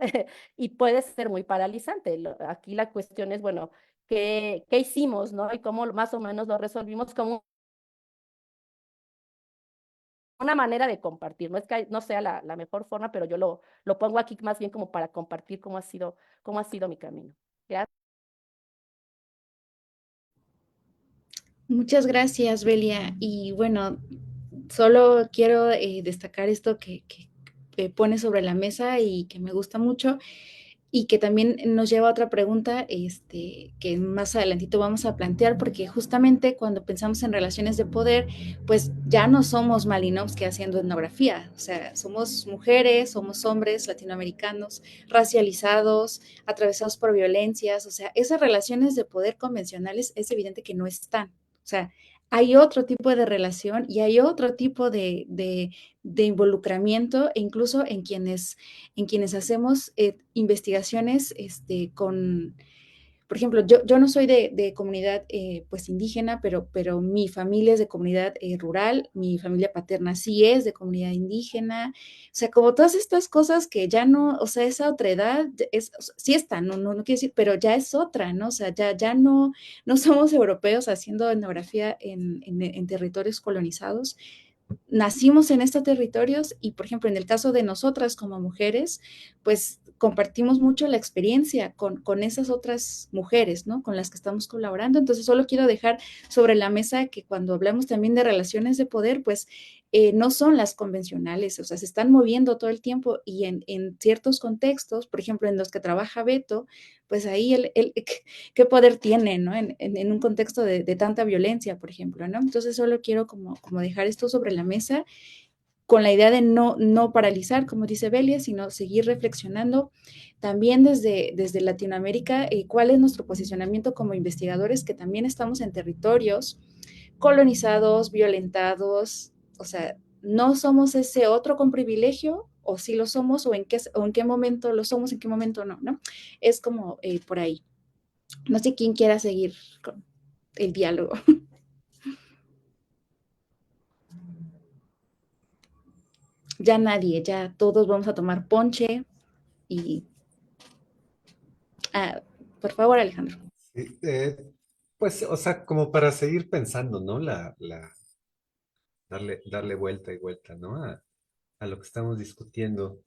y puede ser muy paralizante. Aquí la cuestión es, bueno, ¿qué hicimos, ¿no? Y cómo más o menos lo resolvimos como una manera de compartir. No es que no sea la mejor forma, pero yo lo pongo aquí más bien como para compartir cómo ha sido mi camino. Gracias. Muchas gracias, Belia. Y bueno, solo quiero destacar esto que pones sobre la mesa y que me gusta mucho y que también nos lleva a otra pregunta que más adelantito vamos a plantear, porque justamente cuando pensamos en relaciones de poder, pues ya no somos Malinowski haciendo etnografía, o sea, somos mujeres, somos hombres latinoamericanos, racializados, atravesados por violencias, o sea, esas relaciones de poder convencionales es evidente que no están, o sea, hay otro tipo de relación y hay otro tipo de involucramiento, e incluso en quienes hacemos investigaciones por ejemplo, yo no soy de comunidad pues indígena, pero mi familia es de comunidad rural, mi familia paterna sí es de comunidad indígena, o sea, como todas estas cosas que ya no, o sea, esa otra edad, sí está, no quiero decir, pero ya es otra, ¿no? O sea, ya no somos europeos haciendo etnografía en territorios colonizados, nacimos en estos territorios y, por ejemplo, en el caso de nosotras como mujeres, pues compartimos mucho la experiencia con esas otras mujeres, ¿no? Con las que estamos colaborando. Entonces, solo quiero dejar sobre la mesa que cuando hablamos también de relaciones de poder, pues no son las convencionales, o sea, se están moviendo todo el tiempo y en ciertos contextos, por ejemplo, en los que trabaja Beto, pues ahí qué poder tiene, ¿no? En un contexto de tanta violencia, por ejemplo, ¿no? Entonces solo quiero como dejar esto sobre la mesa con la idea de no paralizar, como dice Belia, sino seguir reflexionando también desde Latinoamérica, cuál es nuestro posicionamiento como investigadores que también estamos en territorios colonizados, violentados, o sea, no somos ese otro con privilegio, o si lo somos, o en qué momento lo somos, en qué momento no, ¿no? Es como por ahí. No sé quién quiera seguir con el diálogo. Ya nadie, ya todos vamos a tomar ponche y Por favor, Alejandro. Sí, pues, o sea, como para seguir pensando, ¿no? Darle vuelta y vuelta, ¿no? A lo que estamos discutiendo.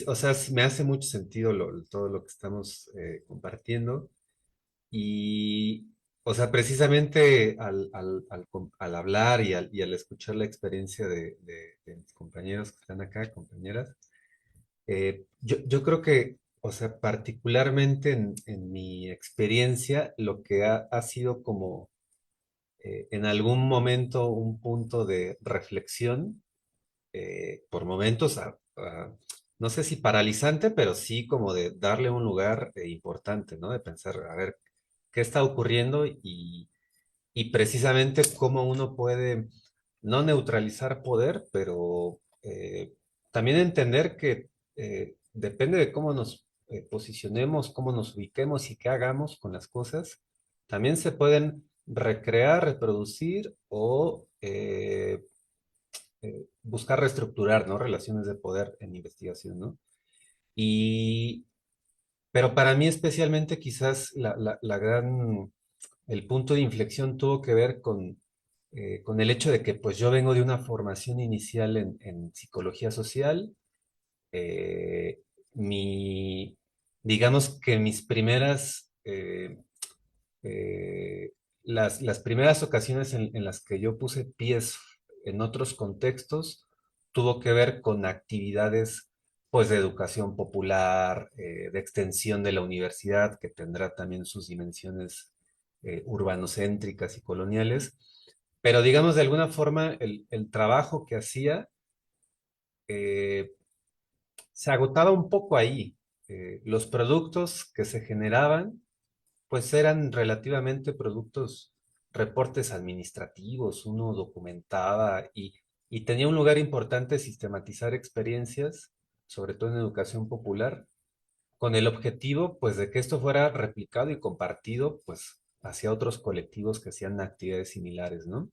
O sea, me hace mucho sentido todo lo que estamos compartiendo. Y, o sea, precisamente al hablar y al escuchar la experiencia de mis compañeros que están acá, compañeras, yo creo que, o sea, particularmente en mi experiencia, lo que ha sido como en algún momento un punto de reflexión, por momentos, no sé si paralizante, pero sí como de darle un lugar importante, ¿no? De pensar, a ver, ¿qué está ocurriendo? Y precisamente cómo uno puede no neutralizar poder, pero también entender que depende de cómo nos posicionemos, cómo nos ubiquemos y qué hagamos con las cosas, también se pueden recrear, reproducir o buscar reestructurar, ¿no? Relaciones de poder en investigación, ¿no? Y, pero para mí especialmente quizás el punto de inflexión tuvo que ver con el hecho de que pues yo vengo de una formación inicial en psicología social. eh, mi, digamos que mis primeras, eh, las primeras ocasiones en las que yo puse pies en otros contextos tuvo que ver con actividades pues de educación popular, de extensión de la universidad, que tendrá también sus dimensiones urbanocéntricas y coloniales, pero digamos de alguna forma el trabajo que hacía eh, se agotaba un poco ahí. Los productos que se generaban pues eran relativamente productos, reportes administrativos, uno documentaba y tenía un lugar importante sistematizar experiencias, sobre todo en educación popular, con el objetivo pues de que esto fuera replicado y compartido pues hacia otros colectivos que hacían actividades similares, ¿no?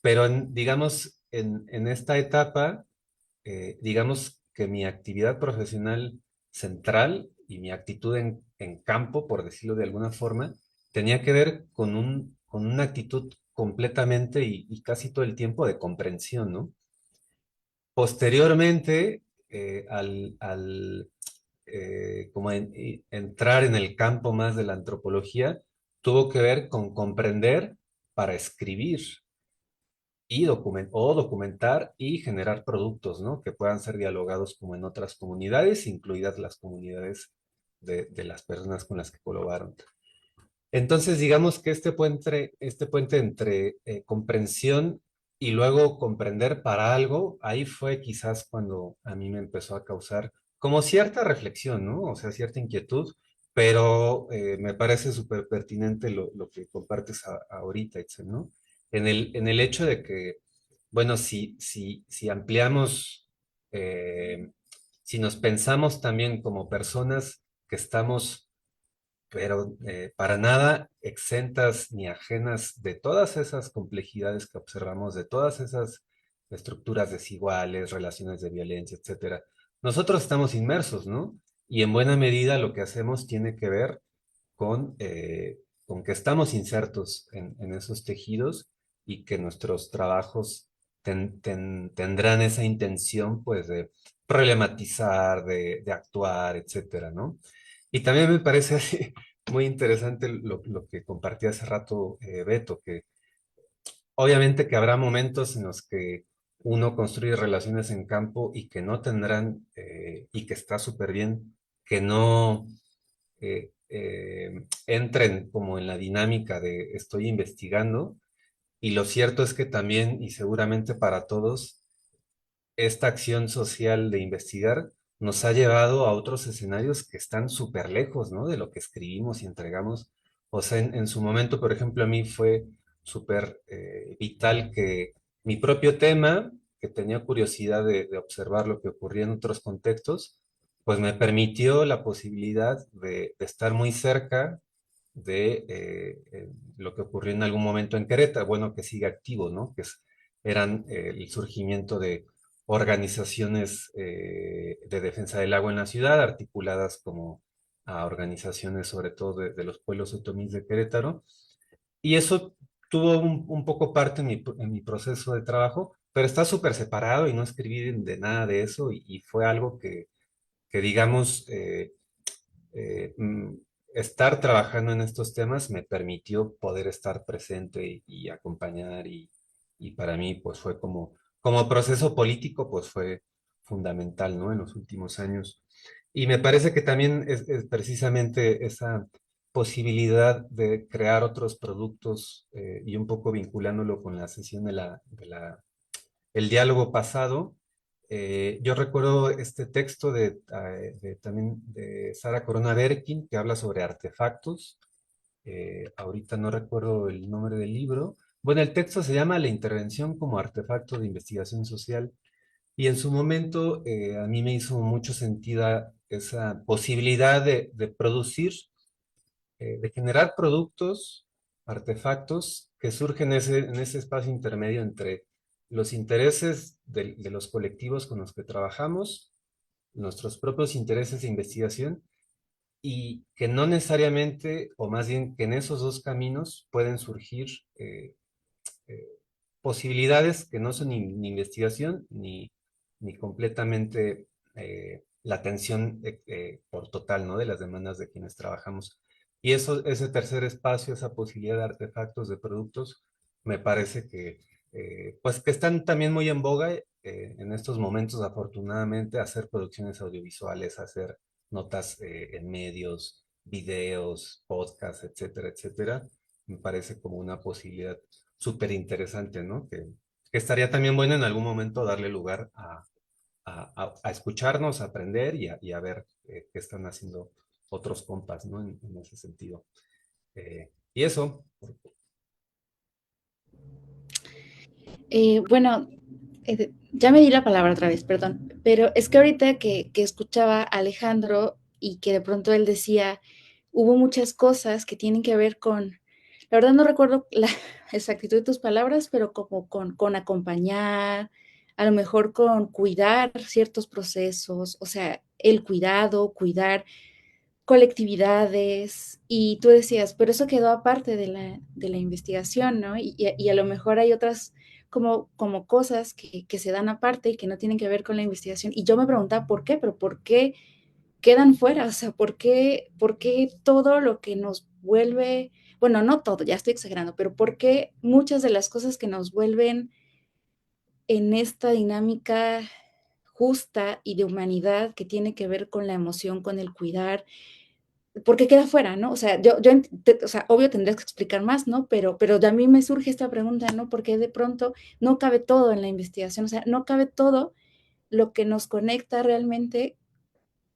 Pero digamos, en esta etapa, digamos que mi actividad profesional central y mi actitud en campo, por decirlo de alguna forma, tenía que ver con una actitud completamente y casi todo el tiempo de comprensión, ¿no? Posteriormente, como entrar en el campo más de la antropología, tuvo que ver con comprender para escribir o documentar y generar productos, ¿no? Que puedan ser dialogados como en otras comunidades, incluidas las comunidades de las personas con las que colaboraron. Entonces, digamos que este puente entre comprensión y luego comprender para algo, ahí fue quizás cuando a mí me empezó a causar como cierta reflexión, ¿no? O sea, cierta inquietud, pero me parece súper pertinente lo que compartes ahorita, Itzel, ¿no? En el hecho de que, bueno, si ampliamos, eh, si nos pensamos también como personas que estamos pero para nada exentas ni ajenas de todas esas complejidades que observamos, de todas esas estructuras desiguales, relaciones de violencia, etcétera. Nosotros estamos inmersos, ¿no? Y en buena medida lo que hacemos tiene que ver con que estamos insertos en esos tejidos y que nuestros trabajos tendrán esa intención, pues, de problematizar, de actuar, etcétera, ¿no? Y también me parece así muy interesante lo que compartí hace rato, Beto, que obviamente que habrá momentos en los que uno construye relaciones en campo y que no tendrán, y que está súper bien, que no entren como en la dinámica de estoy investigando. Y lo cierto es que también, y seguramente para todos, esta acción social de investigar nos ha llevado a otros escenarios que están súper lejos, ¿no? De lo que escribimos y entregamos. O sea, en su momento, por ejemplo, a mí fue súper vital que mi propio tema, que tenía curiosidad de observar lo que ocurría en otros contextos, pues me permitió la posibilidad de estar muy cerca de lo que ocurrió en algún momento en Querétaro, bueno, que sigue activo, ¿no? Eran el surgimiento de organizaciones de defensa del agua en la ciudad, articuladas como a organizaciones sobre todo de los pueblos otomíes de Querétaro. Y eso tuvo un poco parte en mi proceso de trabajo, pero está súper separado y no escribí de nada de eso y fue algo que digamos, estar trabajando en estos temas me permitió poder estar presente y acompañar y para mí pues fue como proceso político pues fue fundamental, ¿no? En los últimos años. Y me parece que también es precisamente esa posibilidad de crear otros productos y un poco vinculándolo con la sesión el diálogo pasado. Yo recuerdo este texto también de Sara Corona Berkin que habla sobre artefactos. Ahorita no recuerdo el nombre del libro. Bueno, el texto se llama La intervención como artefacto de investigación social y en su momento a mí me hizo mucho sentido esa posibilidad de producir, de generar productos, artefactos que surgen en ese espacio intermedio entre los intereses de los colectivos con los que trabajamos, nuestros propios intereses de investigación, y que no necesariamente, o más bien que en esos dos caminos pueden surgir eh, posibilidades que no son ni investigación ni completamente la atención por total, ¿no? De las demandas de quienes trabajamos. Y ese tercer espacio, esa posibilidad de artefactos, de productos, me parece pues que están también muy en boga en estos momentos, afortunadamente, hacer producciones audiovisuales, hacer notas en medios, videos, podcasts, etcétera, etcétera. Me parece como una posibilidad súper interesante, ¿no? Que estaría también bueno en algún momento darle lugar a escucharnos, a aprender y a ver qué están haciendo otros compas, ¿no? En ese sentido. Y eso, Bueno, ya me di la palabra otra vez, perdón, pero es que ahorita que escuchaba a Alejandro y que de pronto él decía, hubo muchas cosas que tienen que ver con, la verdad no recuerdo la exactitud de tus palabras, pero como con acompañar, a lo mejor con cuidar ciertos procesos, o sea, el cuidado, cuidar colectividades, y tú decías, pero eso quedó aparte de la investigación, ¿no? Y a lo mejor hay otras como cosas que se dan aparte y que no tienen que ver con la investigación. Y yo me preguntaba, ¿por qué? Pero ¿por qué quedan fuera? O sea, por qué todo lo que nos vuelve, bueno, no todo, ya estoy exagerando, pero ¿por qué muchas de las cosas que nos vuelven en esta dinámica justa y de humanidad que tiene que ver con la emoción, con el cuidar, porque queda fuera, ¿no? O sea, o sea, obvio tendrías que explicar más, ¿no? Pero a mí me surge esta pregunta, ¿no? Porque de pronto no cabe todo en la investigación, o sea, no cabe todo lo que nos conecta realmente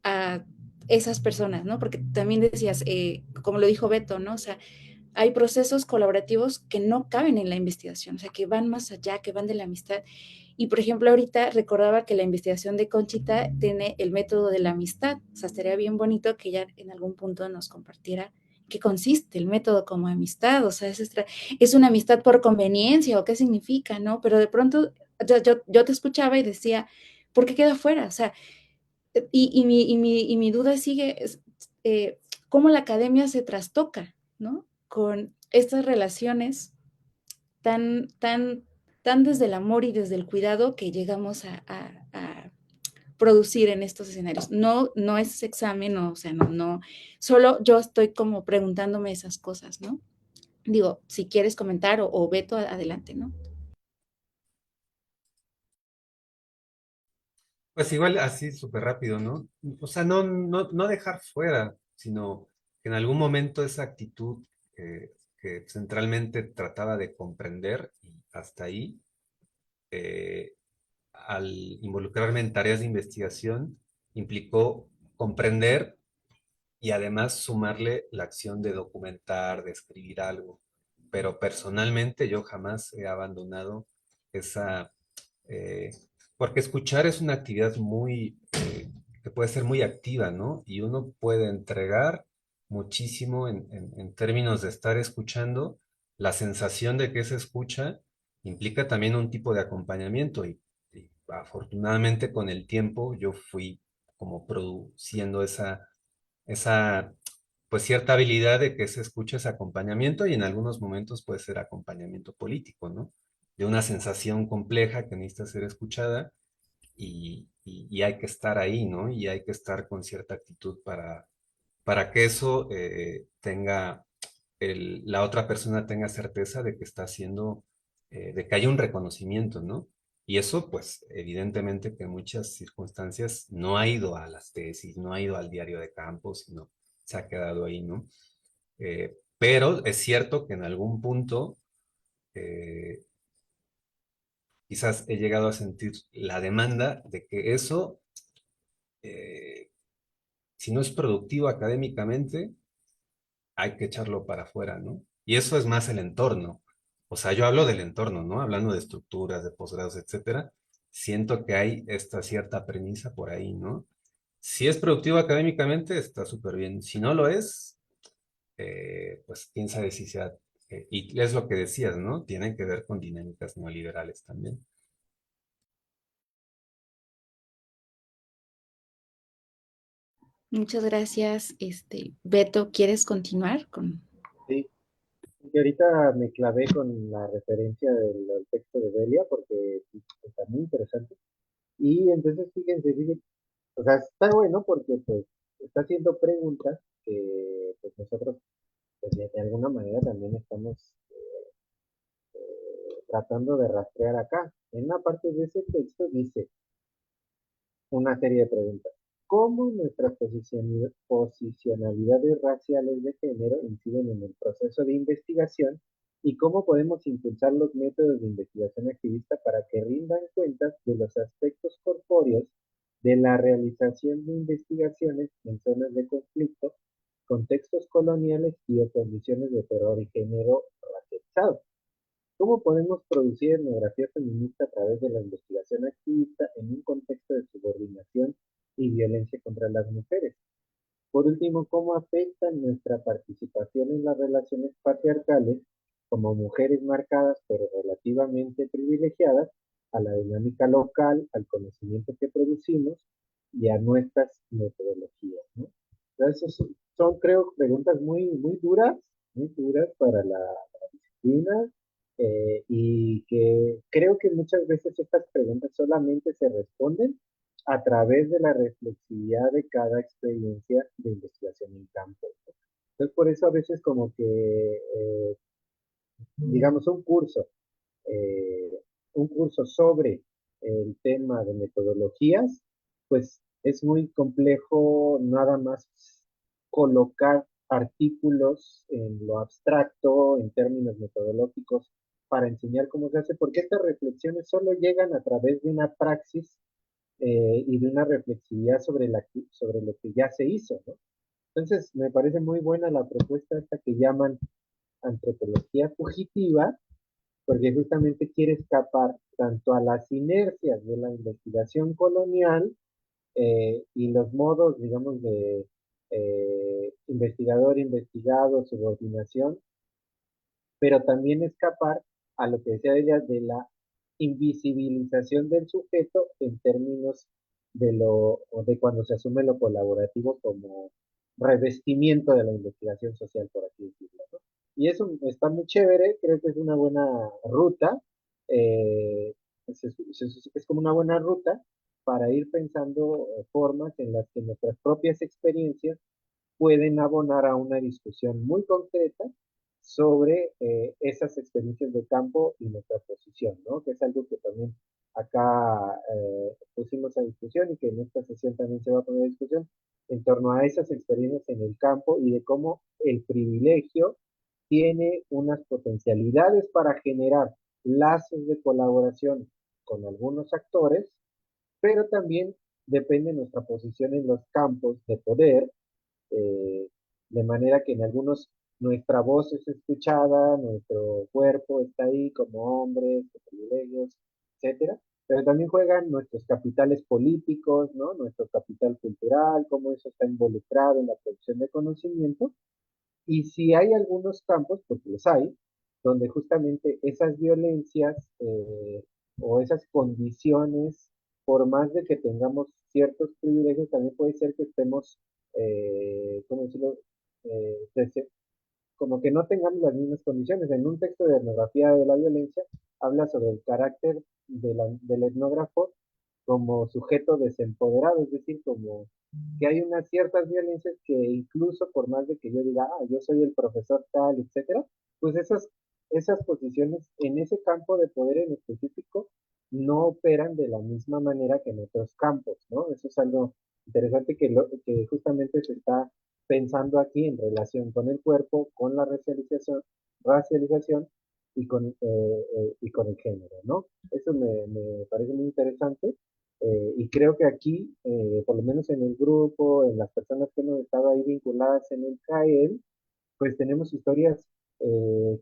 a esas personas, ¿no? Porque también decías, como lo dijo Beto, ¿no? O sea, hay procesos colaborativos que no caben en la investigación, o sea, que van más allá, que van de la amistad. Y, por ejemplo, ahorita recordaba que la investigación de Conchita tiene el método de la amistad, o sea, estaría bien bonito que ella en algún punto nos compartiera qué consiste el método como amistad, o sea, es una amistad por conveniencia o qué significa, ¿no? Pero de pronto yo te escuchaba y decía, ¿por qué queda fuera? O sea, y mi duda sigue, cómo la academia se trastoca, ¿no? Con estas relaciones tan, tan desde el amor y desde el cuidado que llegamos a producir en estos escenarios. No, no es examen, no, o sea, no, solo yo estoy como preguntándome esas cosas, ¿no? Digo, si quieres comentar o Beto, adelante, ¿no? pues igual así súper rápido, ¿no? O sea, no dejar fuera, sino que en algún momento esa actitud que centralmente trataba de comprender y hasta ahí, eh, al involucrarme en tareas de investigación, implicó comprender y además sumarle la acción de documentar, de escribir algo. Pero personalmente yo jamás he abandonado esa, eh, porque escuchar es una actividad que puede ser muy activa, ¿no? Y uno puede entregar muchísimo en términos de estar escuchando. La sensación de que se escucha implica también un tipo de acompañamiento y afortunadamente con el tiempo yo fui como produciendo esa pues cierta habilidad de que se escucha ese acompañamiento y en algunos momentos puede ser acompañamiento político, ¿no? De una sensación compleja que necesita ser escuchada y hay que estar ahí, ¿no? Y hay que estar con cierta actitud para que eso tenga, la otra persona tenga certeza de que está haciendo, de que haya un reconocimiento, ¿no? Y eso, pues, evidentemente que en muchas circunstancias no ha ido a las tesis, no ha ido al diario de campo, sino se ha quedado ahí, ¿no? Pero es cierto que en algún punto eh, quizás he llegado a sentir la demanda de que eso, eh, si no es productivo académicamente, hay que echarlo para afuera, ¿no? Y eso es más el entorno. O sea, yo hablo del entorno, ¿no? Hablando de estructuras, de posgrados, etcétera. Siento que hay esta cierta premisa por ahí, ¿no? Si es productivo académicamente, está súper bien. Si no lo es, pues quién sabe si sea. Y es lo que decías, ¿no? Tienen que ver con dinámicas neoliberales también. Muchas gracias, Beto. ¿Quieres continuar con? Sí, y ahorita me clavé con la referencia del texto de Belia porque sí, está muy interesante. Y entonces, fíjense, o sea, está bueno porque pues está haciendo preguntas que pues nosotros pues, de alguna manera también estamos tratando de rastrear acá. En una parte de ese texto dice una serie de preguntas. ¿Cómo nuestras posicionalidades raciales de género inciden en el proceso de investigación y cómo podemos impulsar los métodos de investigación activista para que rindan cuentas de los aspectos corpóreos de la realización de investigaciones en zonas de conflicto, contextos coloniales y o condiciones de terror y género racializado? ¿Cómo podemos producir etnografía feminista a través de la investigación activista en un contexto de subordinación y violencia contra las mujeres? Por último, ¿cómo afecta nuestra participación en las relaciones patriarcales como mujeres marcadas pero relativamente privilegiadas a la dinámica local, al conocimiento que producimos y a nuestras metodologías, ¿no? Entonces, son, creo, preguntas muy duras para la disciplina, y que creo que muchas veces estas preguntas solamente se responden a través de la reflexividad de cada experiencia de investigación en campo. Entonces, por eso a veces como que, digamos, eh, un curso sobre el tema de metodologías, pues es muy complejo nada más colocar artículos en lo abstracto, en términos metodológicos, para enseñar cómo se hace, porque estas reflexiones solo llegan a través de una praxis y de una reflexividad sobre lo que ya se hizo, ¿no? Entonces, me parece muy buena la propuesta esta que llaman antropología fugitiva, porque justamente quiere escapar tanto a las inercias de la investigación colonial y los modos, digamos, de investigador-investigado, subordinación, pero también escapar a lo que decía ella de la invisibilización del sujeto en términos o de cuando se asume lo colaborativo como revestimiento de la investigación social, por así decirlo, ¿no? Y eso está muy chévere, creo que es una buena ruta, es como una buena ruta para ir pensando formas en las que nuestras propias experiencias pueden abonar a una discusión muy concreta sobre esas experiencias de campo y nuestra posición, ¿no? Que es algo que también acá pusimos a discusión y que en esta sesión también se va a poner a discusión en torno a esas experiencias en el campo y de cómo el privilegio tiene unas potencialidades para generar lazos de colaboración con algunos actores, pero también depende de nuestra posición en los campos de poder, eh, de manera que en algunos nuestra voz es escuchada, nuestro cuerpo está ahí como hombres, con privilegios, etcétera, pero también juegan nuestros capitales políticos, ¿no? Nuestro capital cultural, cómo eso está involucrado en la producción de conocimiento, y si hay algunos campos, porque los hay, donde justamente esas violencias o esas condiciones por más de que tengamos ciertos privilegios, también puede ser que estemos, ¿cómo decirlo? Como que no tengamos las mismas condiciones. En un texto de etnografía de la violencia habla sobre el carácter del etnógrafo como sujeto desempoderado, es decir, como que hay unas ciertas violencias que incluso por más de que yo diga, yo soy el profesor tal, etcétera, pues esas posiciones en ese campo de poder en específico no operan de la misma manera que en otros campos, ¿no? Eso es algo interesante que justamente se está pensando aquí en relación con el cuerpo, con la racialización y con el género, ¿no? Eso me parece muy interesante y creo que aquí, por lo menos en el grupo, en las personas que hemos estado ahí vinculadas en el CAEL, pues tenemos historias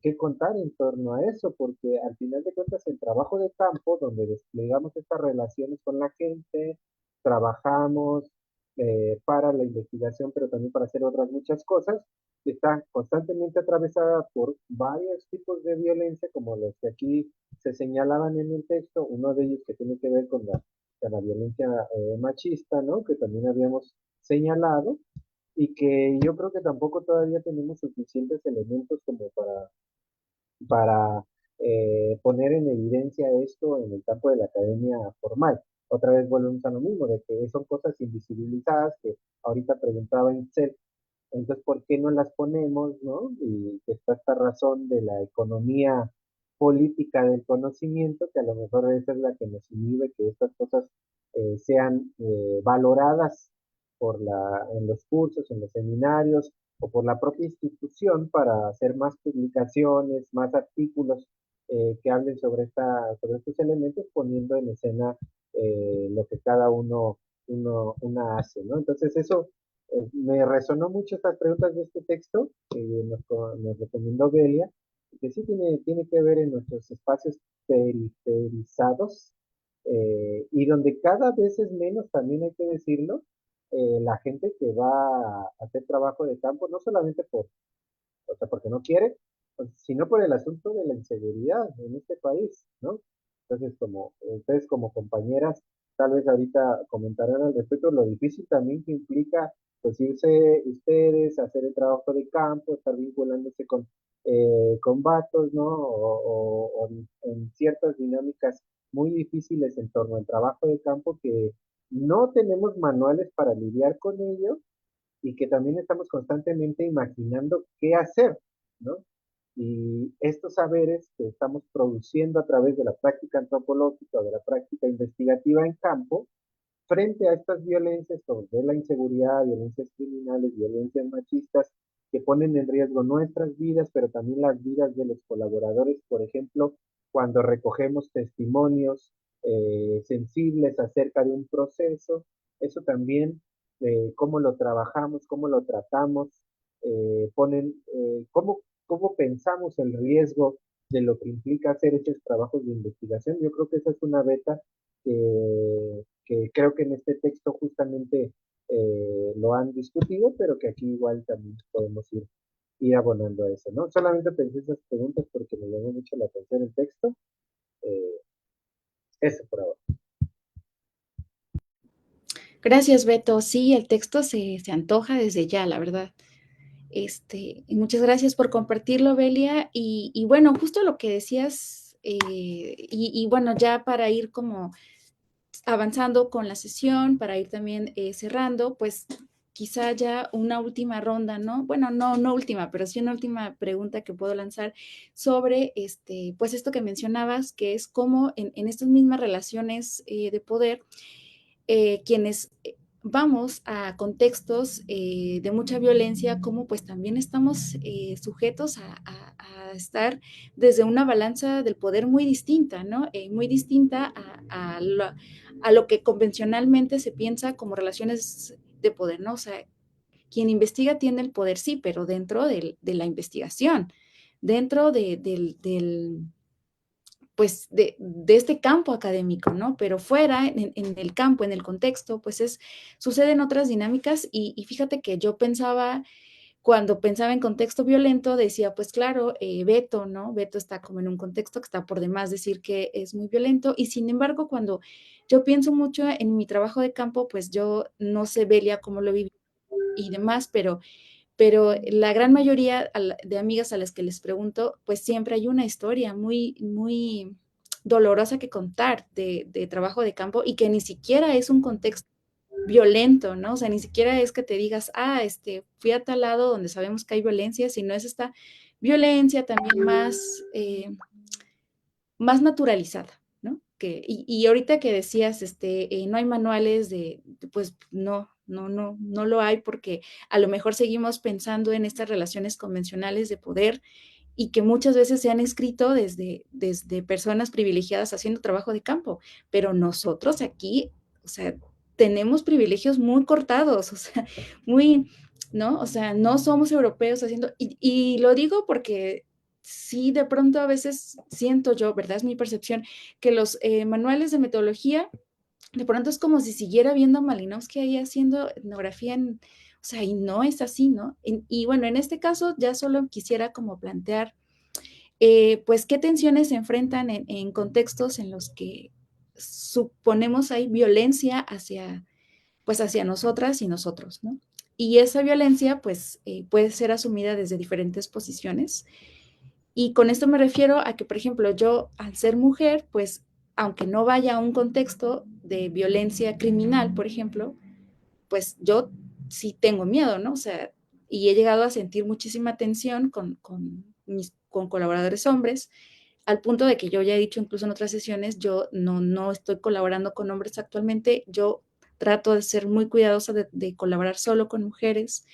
que contar en torno a eso, porque al final de cuentas el trabajo de campo, donde desplegamos estas relaciones con la gente, trabajamos para la investigación, pero también para hacer otras muchas cosas, está constantemente atravesada por varios tipos de violencia, como los que aquí se señalaban en el texto, uno de ellos que tiene que ver con la violencia machista, ¿no? Que también habíamos señalado, y que yo creo que tampoco todavía tenemos suficientes elementos como para poner en evidencia esto en el campo de la academia formal. Otra vez volvemos a lo mismo, de que son cosas invisibilizadas que ahorita preguntaba Itzel, entonces, ¿por qué no las ponemos, no? Y que está esta razón de la economía política del conocimiento, que a lo mejor esa es la que nos inhibe que estas cosas sean valoradas en los cursos, en los seminarios o por la propia institución para hacer más publicaciones, más artículos que hablen sobre estos elementos, poniendo en escena lo que cada una hace, ¿no? Entonces, eso me resonó mucho estas preguntas de este texto que nos recomendó Belia, que sí tiene que ver en nuestros espacios periferizados y donde cada vez es menos, también hay que decirlo, la gente que va a hacer trabajo de campo, no solamente o sea, porque no quiere, sino por el asunto de la inseguridad en este país, ¿no? Entonces, como ustedes como compañeras, tal vez ahorita comentarán al respecto lo difícil también que implica, pues irse ustedes a hacer el trabajo de campo, estar vinculándose con vatos, ¿no? O en ciertas dinámicas muy difíciles en torno al trabajo de campo que no tenemos manuales para lidiar con ello y que también estamos constantemente imaginando qué hacer, ¿no? Y estos saberes que estamos produciendo a través de la práctica antropológica o de la práctica investigativa en campo, frente a estas violencias como de la inseguridad, violencias criminales, violencias machistas, que ponen en riesgo nuestras vidas, pero también las vidas de los colaboradores, por ejemplo, cuando recogemos testimonios sensibles acerca de un proceso, eso también, cómo lo trabajamos, cómo lo tratamos, cómo pensamos el riesgo de lo que implica hacer estos trabajos de investigación. Yo creo que esa es una beta que creo que en este texto justamente lo han discutido, pero que aquí igual también podemos ir abonando a eso, ¿no? Solamente pensé esas preguntas porque me llamó mucho la atención el texto. Eh, Eso por ahora. Gracias, Beto. Sí, el texto se antoja desde ya, la verdad. Y muchas gracias por compartirlo, Belia. Y bueno, justo lo que decías, y bueno, ya para ir como avanzando con la sesión, para ir también cerrando, pues quizá ya una última ronda, ¿no? Bueno, no última, pero sí una última pregunta que puedo lanzar sobre, pues esto que mencionabas, que es cómo en estas mismas relaciones de poder, quienes vamos a contextos de mucha violencia, como pues también estamos sujetos a estar desde una balanza del poder muy distinta, ¿no? Muy distinta a lo que convencionalmente se piensa como relaciones de poder, ¿no? O sea, quien investiga tiene el poder, sí, pero dentro de la investigación, dentro pues de este campo académico, ¿no? Pero fuera, en el campo, en el contexto, pues suceden otras dinámicas y fíjate que yo pensaba cuando pensaba en contexto violento, decía, pues claro, Beto, ¿no? Beto está como en un contexto que está por demás decir que es muy violento. Y sin embargo, cuando yo pienso mucho en mi trabajo de campo, pues yo no sé, Belia, cómo lo viví y demás, pero la gran mayoría de amigas a las que les pregunto, pues siempre hay una historia muy, muy dolorosa que contar de trabajo de campo y que ni siquiera es un contexto violento, ¿no? O sea, ni siquiera es que te digas, fui a tal lado donde sabemos que hay violencia, sino es esta violencia también más naturalizada, ¿no? Y ahorita que decías, no hay manuales pues no lo hay porque a lo mejor seguimos pensando en estas relaciones convencionales de poder y que muchas veces se han escrito desde personas privilegiadas haciendo trabajo de campo, pero nosotros aquí, o sea, tenemos privilegios muy cortados, o sea, muy, ¿no? O sea, no somos europeos haciendo, y lo digo porque sí, de pronto a veces siento yo, ¿verdad? Es mi percepción, que los manuales de metodología, de pronto es como si siguiera viendo a Malinowski ahí haciendo etnografía o sea, y no es así, ¿no? Y bueno, en este caso ya solo quisiera como plantear, pues, qué tensiones se enfrentan en contextos en los que suponemos hay violencia pues, hacia nosotras y nosotros, ¿no? Y esa violencia, pues, puede ser asumida desde diferentes posiciones. Y con esto me refiero a que, por ejemplo, yo al ser mujer, pues aunque no vaya a un contexto de violencia criminal, por ejemplo, pues yo sí tengo miedo, ¿no? O sea, y he llegado a sentir muchísima tensión con colaboradores hombres, al punto de que yo ya he dicho incluso en otras sesiones, yo no estoy colaborando con hombres actualmente, yo trato de ser muy cuidadosa de colaborar solo con mujeres,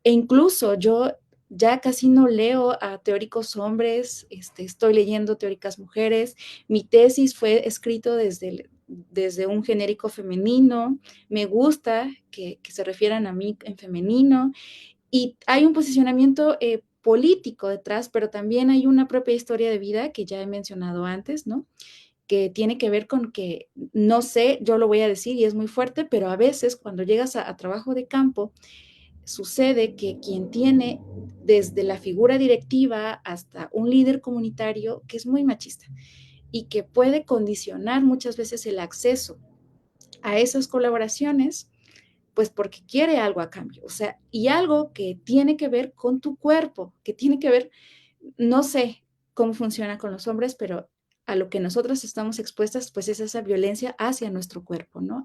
e incluso yo ya casi no leo a teóricos hombres, estoy leyendo teóricas mujeres. Mi tesis fue escrito desde un genérico femenino. Me gusta que se refieran a mí en femenino. Y hay un posicionamiento político detrás, pero también hay una propia historia de vida que ya he mencionado antes, ¿no? Que tiene que ver con que, no sé, yo lo voy a decir y es muy fuerte, pero a veces cuando llegas a trabajo de campo, sucede que quien tiene desde la figura directiva hasta un líder comunitario que es muy machista y que puede condicionar muchas veces el acceso a esas colaboraciones, pues porque quiere algo a cambio, o sea, y algo que tiene que ver con tu cuerpo, que tiene que ver, no sé cómo funciona con los hombres, pero a lo que nosotras estamos expuestas, pues es esa violencia hacia nuestro cuerpo, ¿no?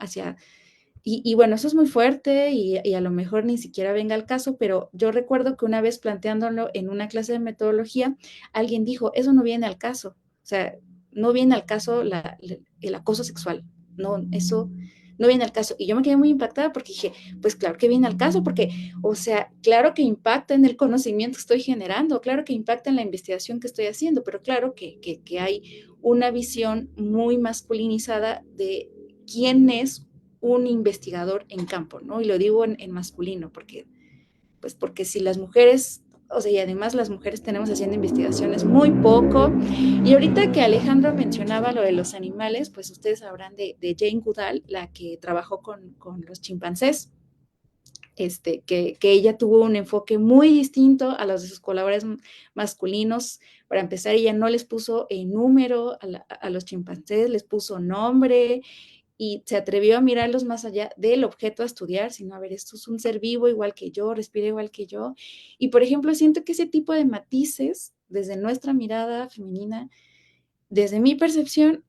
Y bueno, eso es muy fuerte y a lo mejor ni siquiera venga al caso, pero yo recuerdo que una vez planteándolo en una clase de metodología, alguien dijo, eso no viene al caso, o sea, no viene al caso el acoso sexual, no, eso no viene al caso. Y yo me quedé muy impactada porque dije, pues claro que viene al caso, porque, o sea, claro que impacta en el conocimiento que estoy generando, claro que impacta en la investigación que estoy haciendo, pero claro que hay una visión muy masculinizada de quién es un investigador en campo, ¿no? Y lo digo en masculino, porque si las mujeres, o sea, y además las mujeres tenemos haciendo investigaciones muy poco. Y ahorita que Alejandro mencionaba lo de los animales, pues ustedes sabrán de Jane Goodall, la que trabajó con los chimpancés, que ella tuvo un enfoque muy distinto a los de sus colaboradores masculinos. Para empezar, ella no les puso número a los chimpancés, les puso nombre, y se atrevió a mirarlos más allá del objeto a estudiar, sino a ver, esto es un ser vivo igual que yo, respira igual que yo. Y por ejemplo, siento que ese tipo de matices, desde nuestra mirada femenina, desde mi percepción,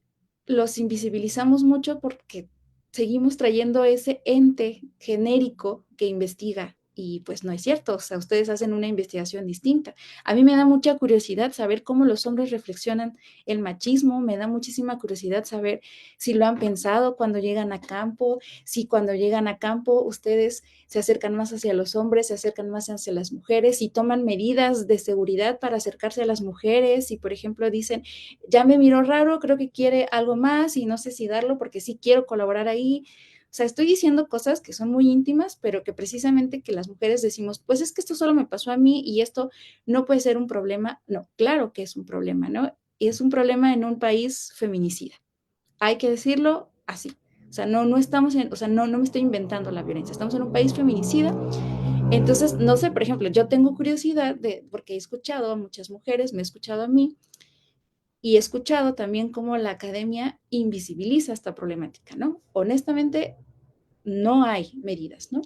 los invisibilizamos mucho porque seguimos trayendo ese ente genérico que investiga. Y pues no es cierto, o sea, ustedes hacen una investigación distinta. A mí me da mucha curiosidad saber cómo los hombres reflexionan el machismo, me da muchísima curiosidad saber si lo han pensado cuando llegan a campo, si cuando llegan a campo ustedes se acercan más hacia los hombres, se acercan más hacia las mujeres y toman medidas de seguridad para acercarse a las mujeres y, por ejemplo, dicen, ya me miró raro, creo que quiere algo más y no sé si darlo porque sí quiero colaborar ahí. O sea, estoy diciendo cosas que son muy íntimas, pero que precisamente que las mujeres decimos, pues es que esto solo me pasó a mí y esto no puede ser un problema. No, claro que es un problema, ¿no? Y es un problema en un país feminicida. Hay que decirlo así. O sea, no estamos o sea, no me estoy inventando la violencia. Estamos en un país feminicida Entonces, no sé, por ejemplo, yo tengo curiosidad porque he escuchado a muchas mujeres, me he escuchado a mí y he escuchado también cómo la academia invisibiliza esta problemática, ¿no? Honestamente, no hay medidas, ¿no?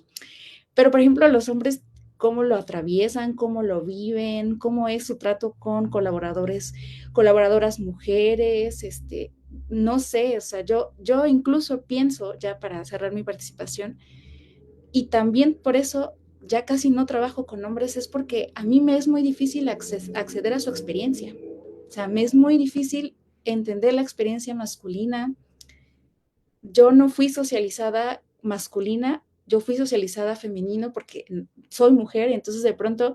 Pero, por ejemplo, los hombres, ¿cómo lo atraviesan? ¿Cómo lo viven? ¿Cómo es su trato con colaboradoras mujeres? No sé, o sea, yo incluso pienso, ya para cerrar mi participación, y también por eso ya casi no trabajo con hombres, es porque a mí me es muy difícil acceder a su experiencia. O sea, me es muy difícil entender la experiencia masculina. Yo no fui socializada masculina, yo fui socializada femenino porque soy mujer, y entonces de pronto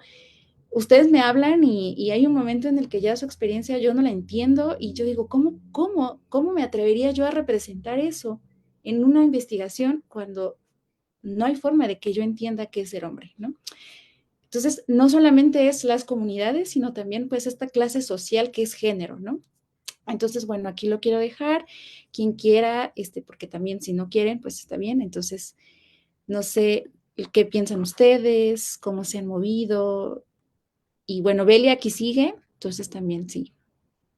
ustedes me hablan y hay un momento en el que ya su experiencia yo no la entiendo y yo digo, ¿cómo me atrevería yo a representar eso en una investigación cuando no hay forma de que yo entienda qué es ser hombre, ¿no? Entonces, no solamente es las comunidades, sino también pues esta clase social que es género, ¿no? Entonces, bueno, aquí lo quiero dejar. Quien quiera, porque también si no quieren, pues está bien. Entonces, no sé qué piensan ustedes, cómo se han movido. Y bueno, Belia aquí sigue, entonces también sí.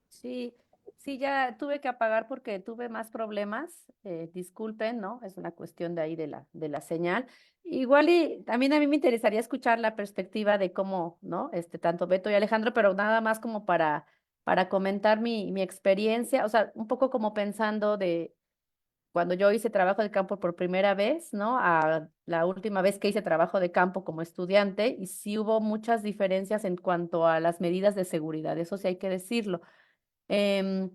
Sí, sí, ya tuve que apagar porque tuve más problemas. Disculpen, ¿no? Es una cuestión de ahí de la señal. Igual y también a mí me interesaría escuchar la perspectiva de cómo, ¿no? Tanto Beto y Alejandro, pero nada más como para comentar mi experiencia, o sea, un poco como pensando de cuando yo hice trabajo de campo por primera vez, ¿no? A la última vez que hice trabajo de campo como estudiante, y sí hubo muchas diferencias en cuanto a las medidas de seguridad, eso sí hay que decirlo. Em,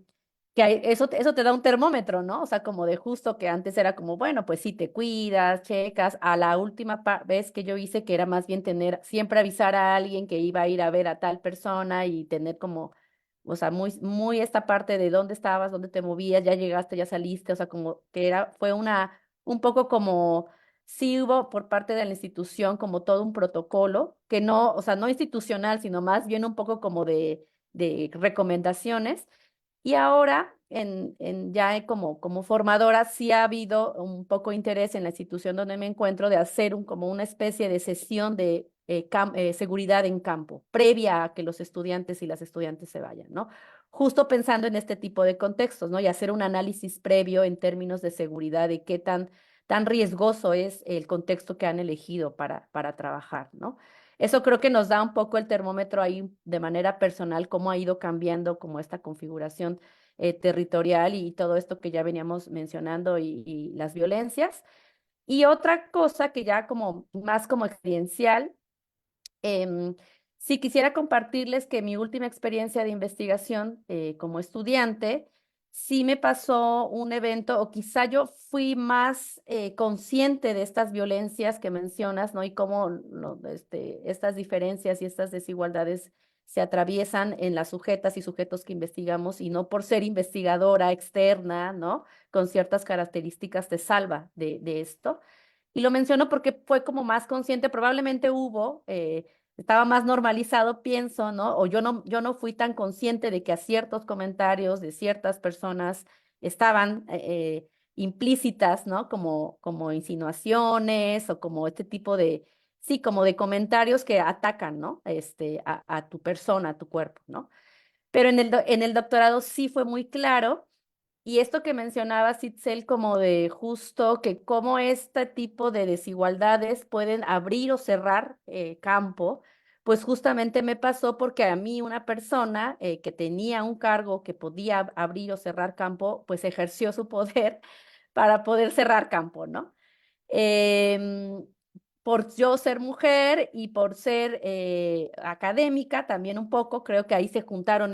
eso te da un termómetro, ¿no? O sea, como de justo que antes era como, bueno, pues sí, te cuidas, checas. A la última vez que yo hice, que era más bien siempre avisar a alguien que iba a ir a ver a tal persona y tener como, o sea, muy esta parte de dónde estabas, dónde te movías, ya llegaste, ya saliste, o sea, como que fue un poco como, sí hubo por parte de la institución como todo un protocolo, que no, o sea, no institucional, sino más bien un poco como de recomendaciones. Y ahora, ya como formadora, sí ha habido un poco interés en la institución donde me encuentro de hacer como una especie de sesión de seguridad en campo, previa a que los estudiantes y las estudiantes se vayan, ¿no? Justo pensando en este tipo de contextos, ¿no? Y hacer un análisis previo en términos de seguridad, de qué tan riesgoso es el contexto que han elegido para trabajar, ¿no? Eso creo que nos da un poco el termómetro ahí de manera personal, cómo ha ido cambiando como esta configuración territorial y todo esto que ya veníamos mencionando y las violencias. Y otra cosa que ya como más como experiencial, em, sí quisiera compartirles que mi última experiencia de investigación como estudiante, sí me pasó un evento, o quizá yo fui más consciente de estas violencias que mencionas, ¿no? Y cómo estas diferencias y estas desigualdades se atraviesan en las sujetas y sujetos que investigamos, y no por ser investigadora externa, ¿no? Con ciertas características te salva de esto. Y lo menciono porque fue como más consciente, probablemente estaba más normalizado, pienso, ¿no? O yo no fui tan consciente de que a ciertos comentarios de ciertas personas estaban implícitas, ¿no? Como insinuaciones o como este tipo sí, como de comentarios que atacan, ¿no? A tu persona, a tu cuerpo, ¿no? Pero en el doctorado sí fue muy claro. Y esto que mencionaba Sitzel, como de justo que cómo este tipo de desigualdades pueden abrir o cerrar campo, pues justamente me pasó porque a mí una persona que tenía un cargo que podía abrir o cerrar campo, pues ejerció su poder para poder cerrar campo, ¿no? Em, por yo ser mujer y por ser académica también un poco, creo que ahí se juntaron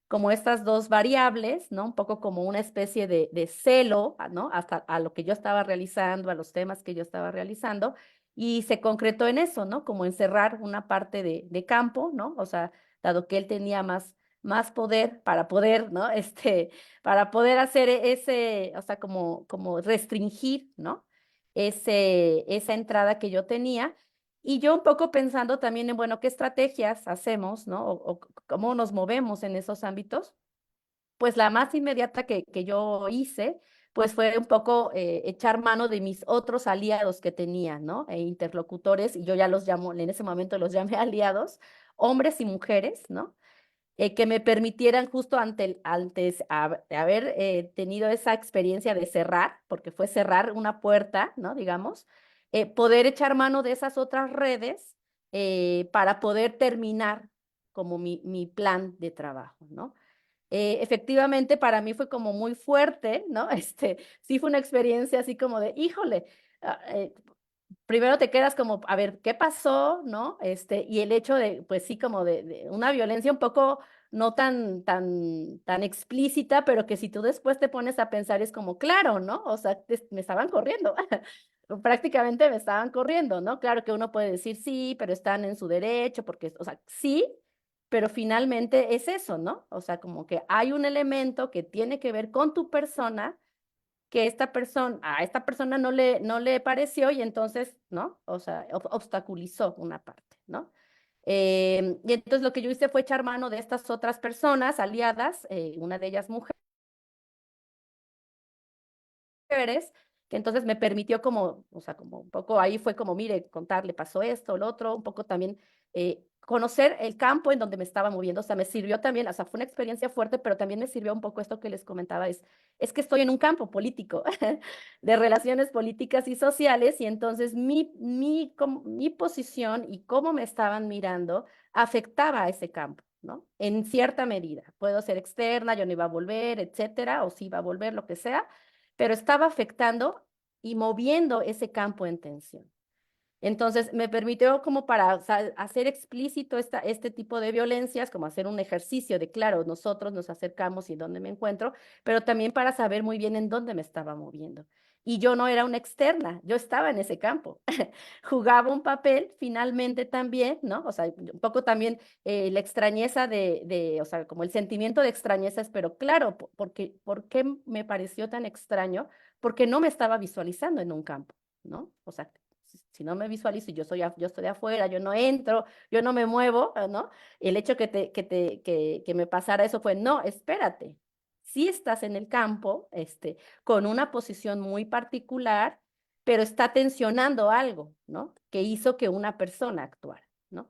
como estas dos variables, ¿no? Un poco como una especie de celo, ¿no? Hasta a lo que yo estaba realizando, a los temas que yo estaba realizando, y se concretó en eso, ¿no? Como encerrar una parte de campo, ¿no? O sea, dado que él tenía más poder para poder, ¿no? Para poder hacer o sea, como restringir, ¿no? Esa entrada que yo tenía. Y yo un poco pensando también en, bueno, qué estrategias hacemos, ¿no? O cómo nos movemos en esos ámbitos. Pues la más inmediata que yo hice pues fue un poco echar mano de mis otros aliados que tenía, ¿no? Interlocutores, y yo ya los llamo, en ese momento los llamé aliados, hombres y mujeres, ¿no? Que me permitieran justo antes de haber tenido esa experiencia de cerrar, porque fue cerrar una puerta, ¿no? Digamos, poder echar mano de esas otras redes para poder terminar como mi plan de trabajo, ¿no? Efectivamente, para mí fue como muy fuerte, ¿no? Sí fue una experiencia así como de, híjole, ah, primero te quedas como, a ver, ¿qué pasó? ¿No? Y el hecho de, pues sí, como de una violencia un poco no tan explícita, pero que si tú después te pones a pensar es como, claro, ¿no? O sea, me estaban corriendo, prácticamente me estaban corriendo, ¿no? Claro que uno puede decir sí, pero están en su derecho, porque, o sea, sí, pero finalmente es eso, ¿no? O sea, como que hay un elemento que tiene que ver con tu persona que a esta persona no le pareció y entonces, ¿no? O sea, obstaculizó una parte, ¿no? Y entonces lo que yo hice fue echar mano de estas otras personas aliadas, una de ellas mujeres, que entonces me permitió como, o sea, como un poco ahí fue como, mire, contarle, pasó esto, lo otro, un poco también conocer el campo en donde me estaba moviendo, o sea, me sirvió también, o sea, fue una experiencia fuerte, pero también me sirvió un poco esto que les comentaba, es que estoy en un campo político, de relaciones políticas y sociales, y entonces mi posición y cómo me estaban mirando afectaba a ese campo, ¿no? En cierta medida. Puedo ser externa, yo no iba a volver, etcétera, o sí iba a volver, lo que sea, pero estaba afectando y moviendo ese campo en tensión. Entonces, me permitió como para, o sea, hacer explícito este tipo de violencias, como hacer un ejercicio de, claro, nosotros nos acercamos y dónde me encuentro, pero también para saber muy bien en dónde me estaba moviendo. Y yo no era una externa, yo estaba en ese campo. Jugaba un papel finalmente también, ¿no? O sea, un poco también la extrañeza o sea, como el sentimiento de extrañeza es, pero claro, ¿por qué me pareció tan extraño? Porque no me estaba visualizando en un campo, ¿no? O sea, si no me visualizo y yo estoy de afuera, yo no entro, yo no me muevo, ¿no? El hecho que me pasara eso fue, no, espérate, sí estás en el campo, con una posición muy particular, pero está tensionando algo, ¿no? Que hizo que una persona actuara, ¿no?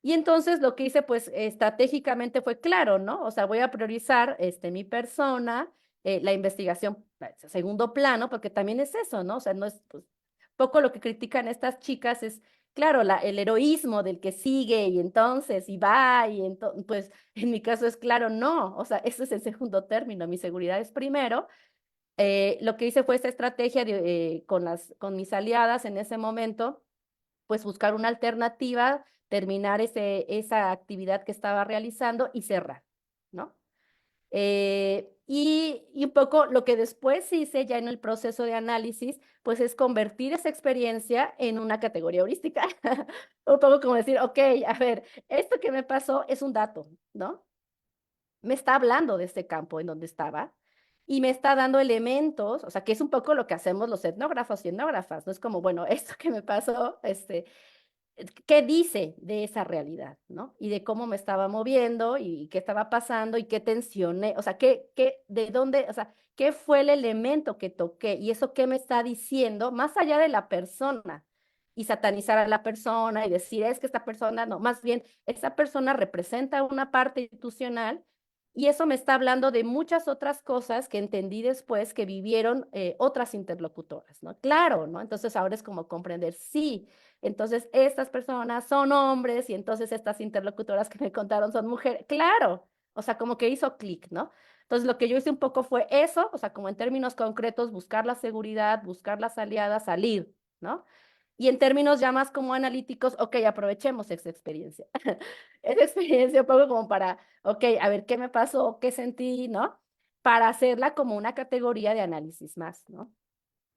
Y entonces lo que hice, pues, estratégicamente fue claro, ¿no? O sea, voy a priorizar, mi persona, la investigación, segundo plano, porque también es eso, ¿no? O sea, no es, pues, poco lo que critican estas chicas es, claro, el heroísmo del que sigue y entonces, y va, y entonces, pues, en mi caso es claro, no, o sea, ese es el segundo término, mi seguridad es primero. Lo que hice fue esta estrategia con mis aliadas en ese momento, pues buscar una alternativa, terminar esa actividad que estaba realizando y cerrar, ¿no? Y un poco lo que después hice ya en el proceso de análisis, pues es convertir esa experiencia en una categoría heurística. Un poco como decir, ok, a ver, esto que me pasó es un dato, ¿no? Me está hablando de este campo en donde estaba y me está dando elementos, o sea, que es un poco lo que hacemos los etnógrafos y etnógrafas, ¿no? Es como, bueno, esto que me pasó, qué dice de esa realidad, ¿no? Y de cómo me estaba moviendo y qué estaba pasando y qué tensioné, o sea, de dónde, o sea, qué fue el elemento que toqué y eso qué me está diciendo, más allá de la persona y satanizar a la persona y decir, es que esta persona, no, más bien, esa persona representa una parte institucional y eso me está hablando de muchas otras cosas que entendí después que vivieron otras interlocutoras, ¿no? Claro, ¿no? Entonces ahora es como comprender, sí, entonces estas personas son hombres y entonces estas interlocutoras que me contaron son mujeres. Claro, o sea, como que hizo clic, ¿no? Entonces lo que yo hice un poco fue eso, o sea, como en términos concretos, buscar la seguridad, buscar las aliadas, salir, ¿no? Y en términos ya más como analíticos, ok, aprovechemos esa experiencia. Esa experiencia un poco como para, ok, a ver qué me pasó, qué sentí, ¿no? Para hacerla como una categoría de análisis más, ¿no?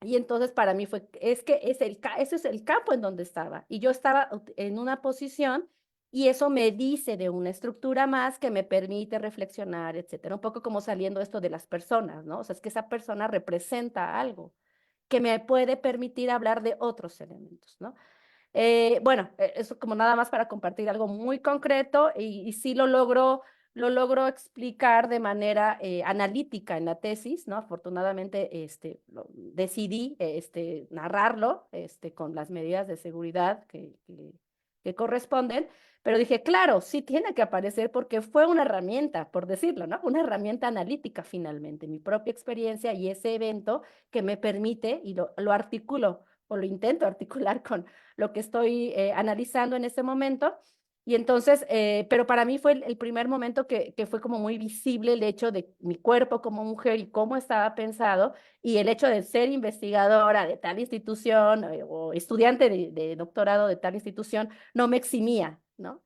Y entonces para mí fue, es que ese es el campo en donde estaba. Y yo estaba en una posición y eso me dice de una estructura más que me permite reflexionar, etcétera. Un poco como saliendo esto de las personas, ¿no? O sea, es que esa persona representa algo que me puede permitir hablar de otros elementos, ¿no? Bueno, eso como nada más para compartir algo muy concreto y sí lo logro lo logro explicar de manera analítica en la tesis, ¿no? Afortunadamente decidí narrarlo con las medidas de seguridad que corresponden, pero dije, claro, sí tiene que aparecer porque fue una herramienta, por decirlo, ¿no? Una herramienta analítica finalmente, mi propia experiencia y ese evento que me permite, y lo articulo o lo intento articular con lo que estoy analizando en ese momento. Y entonces, pero para mí fue el primer momento que fue como muy visible el hecho de mi cuerpo como mujer y cómo estaba pensado, y el hecho de ser investigadora de tal institución o estudiante de doctorado de tal institución no me eximía, ¿no?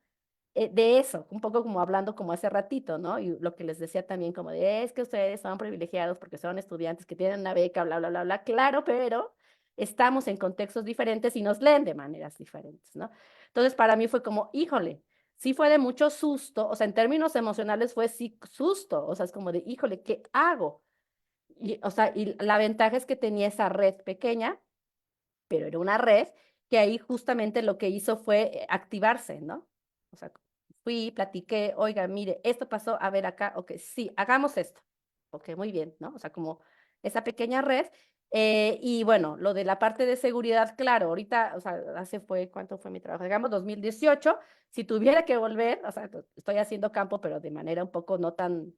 De eso, un poco como hablando como hace ratito, ¿no? Y lo que les decía también como de, es que ustedes son privilegiados porque son estudiantes que tienen una beca, bla, bla, bla, bla, claro, pero estamos en contextos diferentes y nos leen de maneras diferentes, ¿no? Entonces, para mí fue como, híjole, sí fue de mucho susto, o sea, en términos emocionales fue sí susto, o sea, es como de, híjole, ¿qué hago? Y, o sea, y la ventaja es que tenía esa red pequeña, pero era una red que ahí justamente lo que hizo fue activarse, ¿no? O sea, fui, platiqué, oiga, mire, esto pasó, a ver acá, ok, sí, hagamos esto. Ok, muy bien, ¿no? O sea, como esa pequeña red. Y bueno, lo de la parte de seguridad, claro, ahorita, o sea, ¿cuánto fue mi trabajo? Digamos, 2018, si tuviera que volver, o sea, estoy haciendo campo, pero de manera un poco no tan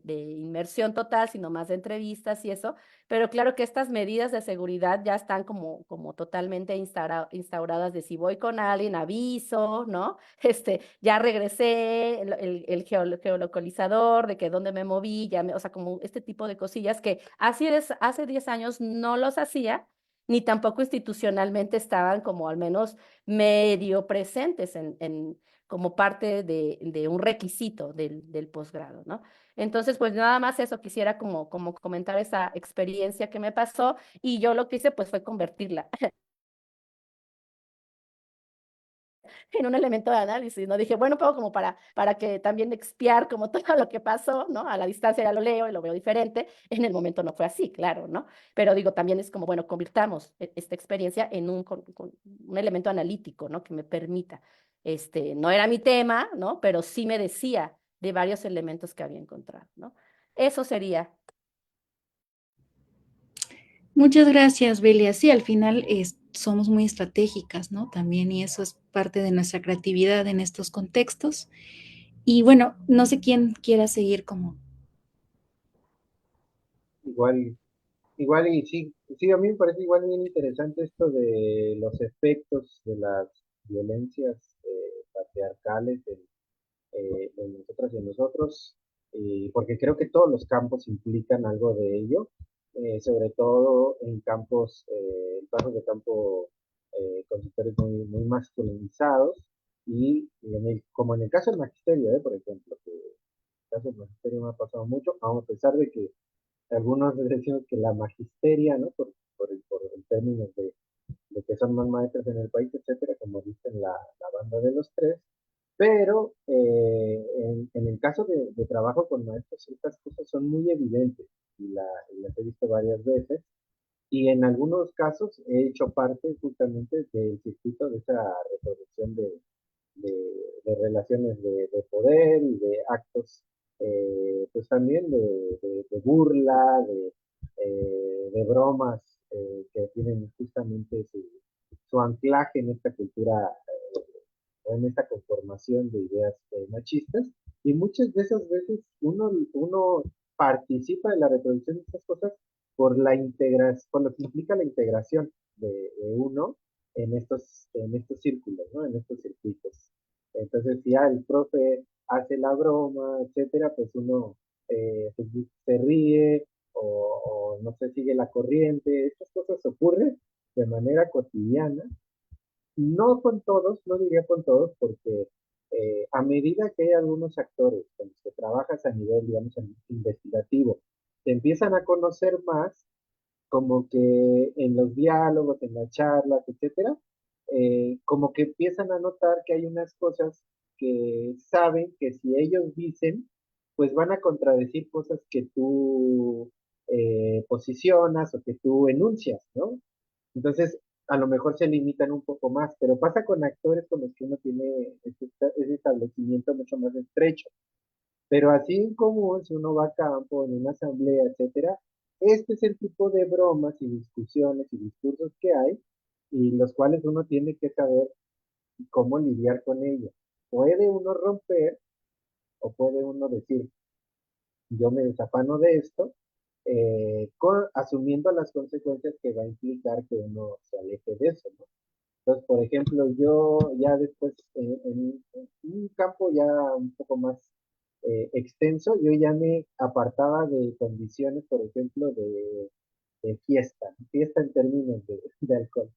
de inmersión total, sino más de entrevistas y eso, pero claro que estas medidas de seguridad ya están como totalmente instauradas de si voy con alguien, aviso, ¿no? Ya regresé, el geolocalizador, de que dónde me moví, o sea, como este tipo de cosillas que hace 10 años no los hacía, ni tampoco institucionalmente estaban como al menos medio presentes como parte de un requisito del posgrado, ¿no? Entonces, pues nada más eso, quisiera como comentar esa experiencia que me pasó, y yo lo que hice pues fue convertirla en un elemento de análisis, ¿no? Dije, bueno, un poco como para que también expiar como todo lo que pasó, ¿no? A la distancia ya lo leo y lo veo diferente, en el momento no fue así, claro, ¿no? Pero digo, también es como, bueno, convirtamos esta experiencia en con un elemento analítico, ¿no? Que me permita, no era mi tema, ¿no? Pero sí me decía de varios elementos que había encontrado, ¿no? Eso sería. Muchas gracias, Belia. Sí, al final somos muy estratégicas, ¿no? También, y eso es parte de nuestra creatividad en estos contextos. Y bueno, no sé quién quiera seguir como... Igual, igual y sí, sí, a mí me parece igual bien interesante esto de los efectos de las violencias patriarcales en nosotras y en nosotros, porque creo que todos los campos implican algo de ello, sobre todo en campos, en casos de campo con sectores muy masculinizados, y como en el caso del magisterio, por ejemplo, que en el caso del magisterio me ha pasado mucho, a pesar de que algunos decimos que la magisteria, ¿no? Por el término de que son más maestros en el país, etcétera, como dicen la banda de los tres, pero en el caso de trabajo con maestros, estas cosas son muy evidentes y las he visto varias veces. Y en algunos casos he hecho parte justamente del circuito de esa reproducción de relaciones de poder y de actos, pues también de burla, de bromas que tienen justamente su anclaje en esta cultura en esta conformación de ideas machistas, y muchas de esas veces uno participa de la reproducción de estas cosas por la integración, por lo que implica la integración de uno en estos círculos, ¿no? En estos circuitos. Entonces, si el profe hace la broma, etcétera, pues uno pues, se ríe o no se sigue la corriente. Estas cosas ocurren de manera cotidiana, no con todos, no diría con todos, porque a medida que hay algunos actores con los que trabajas a nivel, digamos, investigativo, te empiezan a conocer más, como que en los diálogos, en las charlas, etcétera, como que empiezan a notar que hay unas cosas que saben que si ellos dicen, pues van a contradecir cosas que tú posicionas o que tú enuncias, ¿no? Entonces, a lo mejor se limitan un poco más, pero pasa con actores con los que uno tiene ese establecimiento mucho más estrecho. Pero así en común, si uno va a campo, en una asamblea, etcétera, este es el tipo de bromas y discusiones y discursos que hay y los cuales uno tiene que saber cómo lidiar con ellos. Puede uno romper o puede uno decir, yo me desafano de esto, asumiendo las consecuencias que va a implicar que uno se aleje de eso, ¿no? Entonces, por ejemplo, yo ya después, en un campo ya un poco más extenso, yo ya me apartaba de condiciones, por ejemplo, de fiesta en términos de alcohol,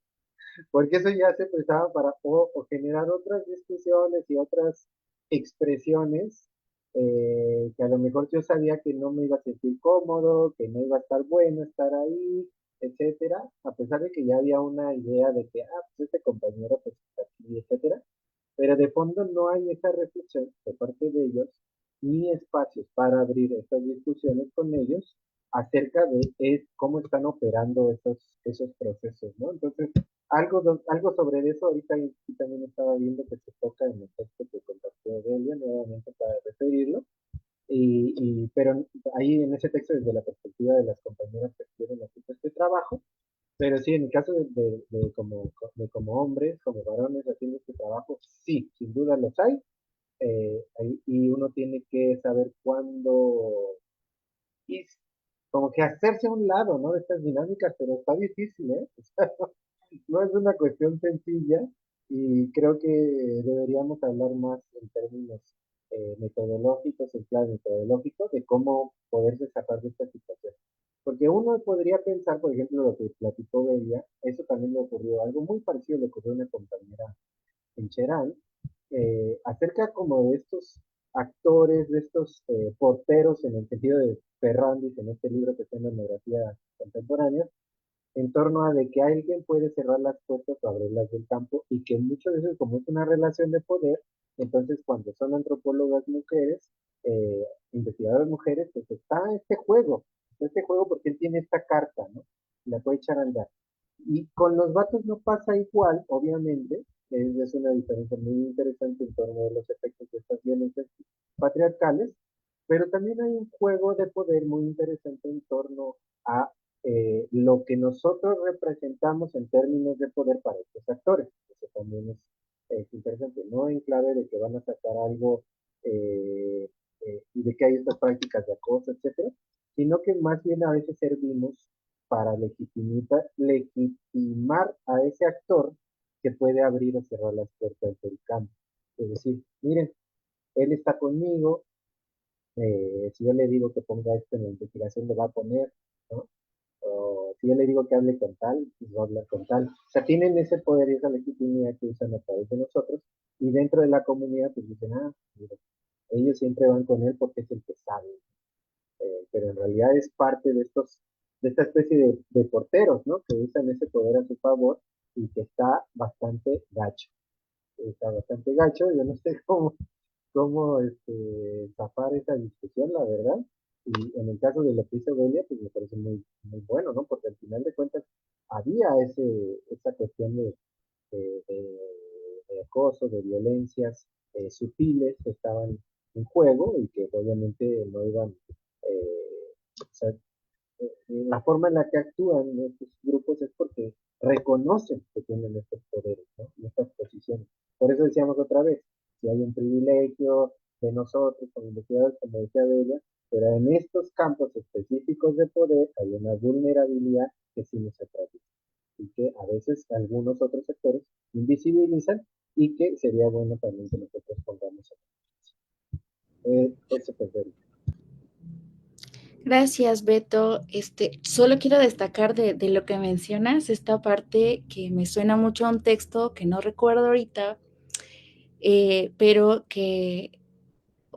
porque eso ya se prestaba para o generar otras discusiones y otras expresiones que a lo mejor yo sabía que no me iba a sentir cómodo, que no iba a estar bueno estar ahí, etcétera, a pesar de que ya había una idea de que, pues este compañero pues está aquí, etcétera, pero de fondo no hay esa reflexión de parte de ellos ni espacios para abrir estas discusiones con ellos acerca de cómo están operando esos procesos, ¿no? Entonces, algo sobre eso, ahorita aquí también estaba viendo que se toca en el texto que compartió Delia, nuevamente para referirlo, pero ahí en ese texto desde la perspectiva de las compañeras que quieren hacer este trabajo, pero sí, en el caso de como hombres, como varones haciendo este trabajo, sí, sin duda los hay, y uno tiene que saber cuándo, y como que hacerse a un lado, ¿no? De estas dinámicas, pero está difícil, ¿eh? O sea, no es una cuestión sencilla y creo que deberíamos hablar más en términos metodológicos, en plan metodológico, de cómo poderse escapar de esta situación. Porque uno podría pensar, por ejemplo, lo que platicó Belia, eso también le ocurrió, algo muy parecido le ocurrió a una compañera en Cherán, acerca como de estos actores, de estos porteros en el sentido de Ferrandis en este libro que está en etnografía contemporánea, en torno a de que alguien puede cerrar las puertas o abrirlas del campo y que muchas veces como es una relación de poder, entonces cuando son antropólogas mujeres, investigadoras mujeres, pues está este juego porque él tiene esta carta, ¿no? La puede echar a andar. Y con los vatos no pasa igual, obviamente, es una diferencia muy interesante en torno a los efectos de estas violencias patriarcales, pero también hay un juego de poder muy interesante en torno a lo que nosotros representamos en términos de poder para estos actores. Eso también es interesante, no en clave de que van a sacar algo eh, y de que hay estas prácticas de acoso, etcétera, sino que más bien a veces servimos para legitimar a ese actor que puede abrir o cerrar las puertas del campo. Es decir, miren, él está conmigo, si yo le digo que ponga esto en la investigación, lo va a poner, ¿no? O si yo le digo que hable con tal, pues va a hablar con tal. O sea, tienen ese poder y esa legitimidad que usan a través de nosotros, y dentro de la comunidad, pues dicen, mira, ellos siempre van con él porque es el que sabe, pero en realidad es parte de esta especie de porteros, ¿no? Que usan ese poder a su favor y que está bastante gacho, yo no sé cómo zafar esa discusión, la verdad. Y en el caso de lo que hizo Belia, pues me parece muy, muy bueno, ¿no? Porque al final de cuentas había esa cuestión de acoso, de violencias sutiles que estaban en juego y que obviamente no iban, o sea, la forma en la que actúan estos grupos es porque reconocen que tienen estos poderes, ¿no? Y estas posiciones. Por eso decíamos otra vez, si hay un privilegio de nosotros como investigadores, como decía Bella, pero en estos campos específicos de poder hay una vulnerabilidad que sí no se trata y que a veces algunos otros sectores invisibilizan y que sería bueno también que nosotros pongamos eso que ver. Gracias, Beto. Solo quiero destacar de lo que mencionas, esta parte que me suena mucho a un texto que no recuerdo ahorita, pero que,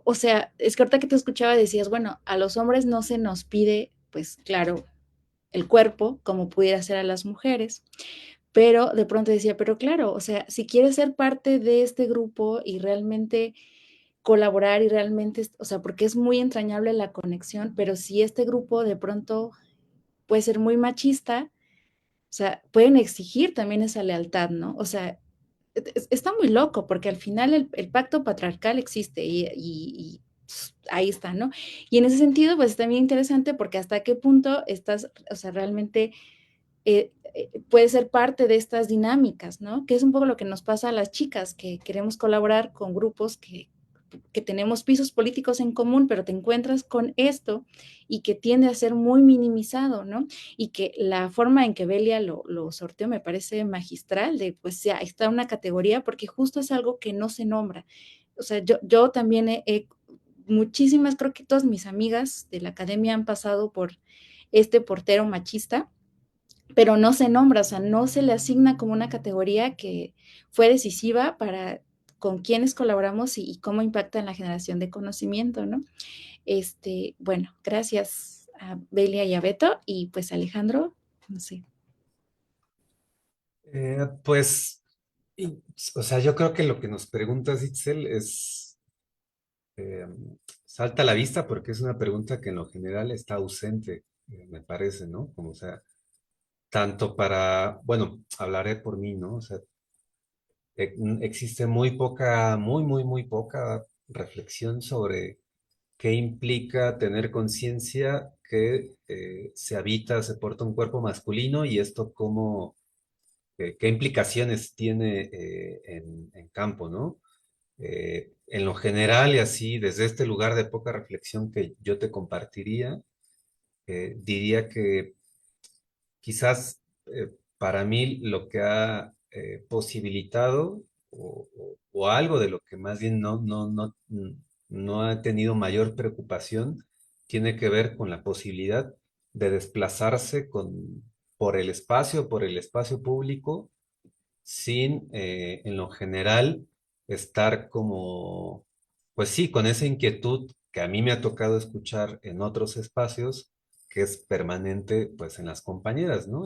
o sea, es que ahorita que te escuchaba decías, bueno, a los hombres no se nos pide, pues claro, el cuerpo como pudiera ser a las mujeres, pero de pronto decía, pero claro, o sea, si quieres ser parte de este grupo y realmente colaborar y realmente, o sea, porque es muy entrañable la conexión, pero si este grupo de pronto puede ser muy machista, sea, pueden exigir también esa lealtad, ¿no? O sea, está muy loco porque al final el pacto patriarcal existe y ahí está, ¿no? Y en ese sentido, pues es también interesante porque hasta qué punto estás, o sea, realmente puede ser parte de estas dinámicas, ¿no? Que es un poco lo que nos pasa a las chicas que queremos colaborar con grupos que tenemos pisos políticos en común, pero te encuentras con esto y que tiende a ser muy minimizado, ¿no? Y que la forma en que Belia lo sorteó me parece magistral, de pues ya está una categoría, porque justo es algo que no se nombra. O sea, yo también muchísimas, creo que todas mis amigas de la academia han pasado por este portero machista, pero no se nombra, o sea, no se le asigna como una categoría que fue decisiva para con quiénes colaboramos y cómo impacta en la generación de conocimiento, ¿no? Bueno, gracias a Belia y a Beto, y pues Alejandro, no sé. Pues, o sea, yo creo que lo que nos preguntas, Itzel, eh, salta a la vista porque es una pregunta que en lo general está ausente, me parece, ¿no? Como, o sea, tanto para, bueno, hablaré por mí, ¿no? O sea, existe muy poca reflexión sobre qué implica tener conciencia que se habita, se porta un cuerpo masculino y esto cómo, qué implicaciones tiene en campo, ¿no? En lo general y así, desde este lugar de poca reflexión que yo te compartiría, diría que quizás para mí lo que ha posibilitado o algo de lo que más bien no ha tenido mayor preocupación tiene que ver con la posibilidad de desplazarse por el espacio público, sin en lo general estar como, pues sí, con esa inquietud que a mí me ha tocado escuchar en otros espacios, que es permanente pues en las compañeras, ¿no?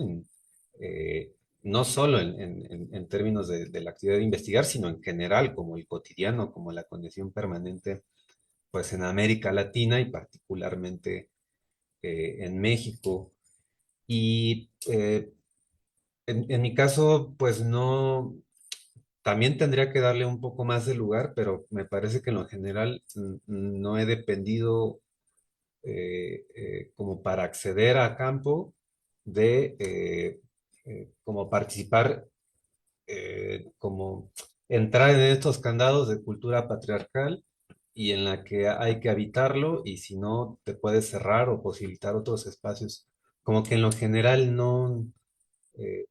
Eh, no solo en términos de la actividad de investigar, sino en general, como el cotidiano, como la condición permanente, pues en América Latina y particularmente en México. Y en mi caso, pues no, también tendría que darle un poco más de lugar, pero me parece que en lo general no he dependido como para acceder a campo de como participar, como entrar en estos candados de cultura patriarcal y en la que hay que habitarlo y si no te puedes cerrar o posibilitar otros espacios. Como que en lo general no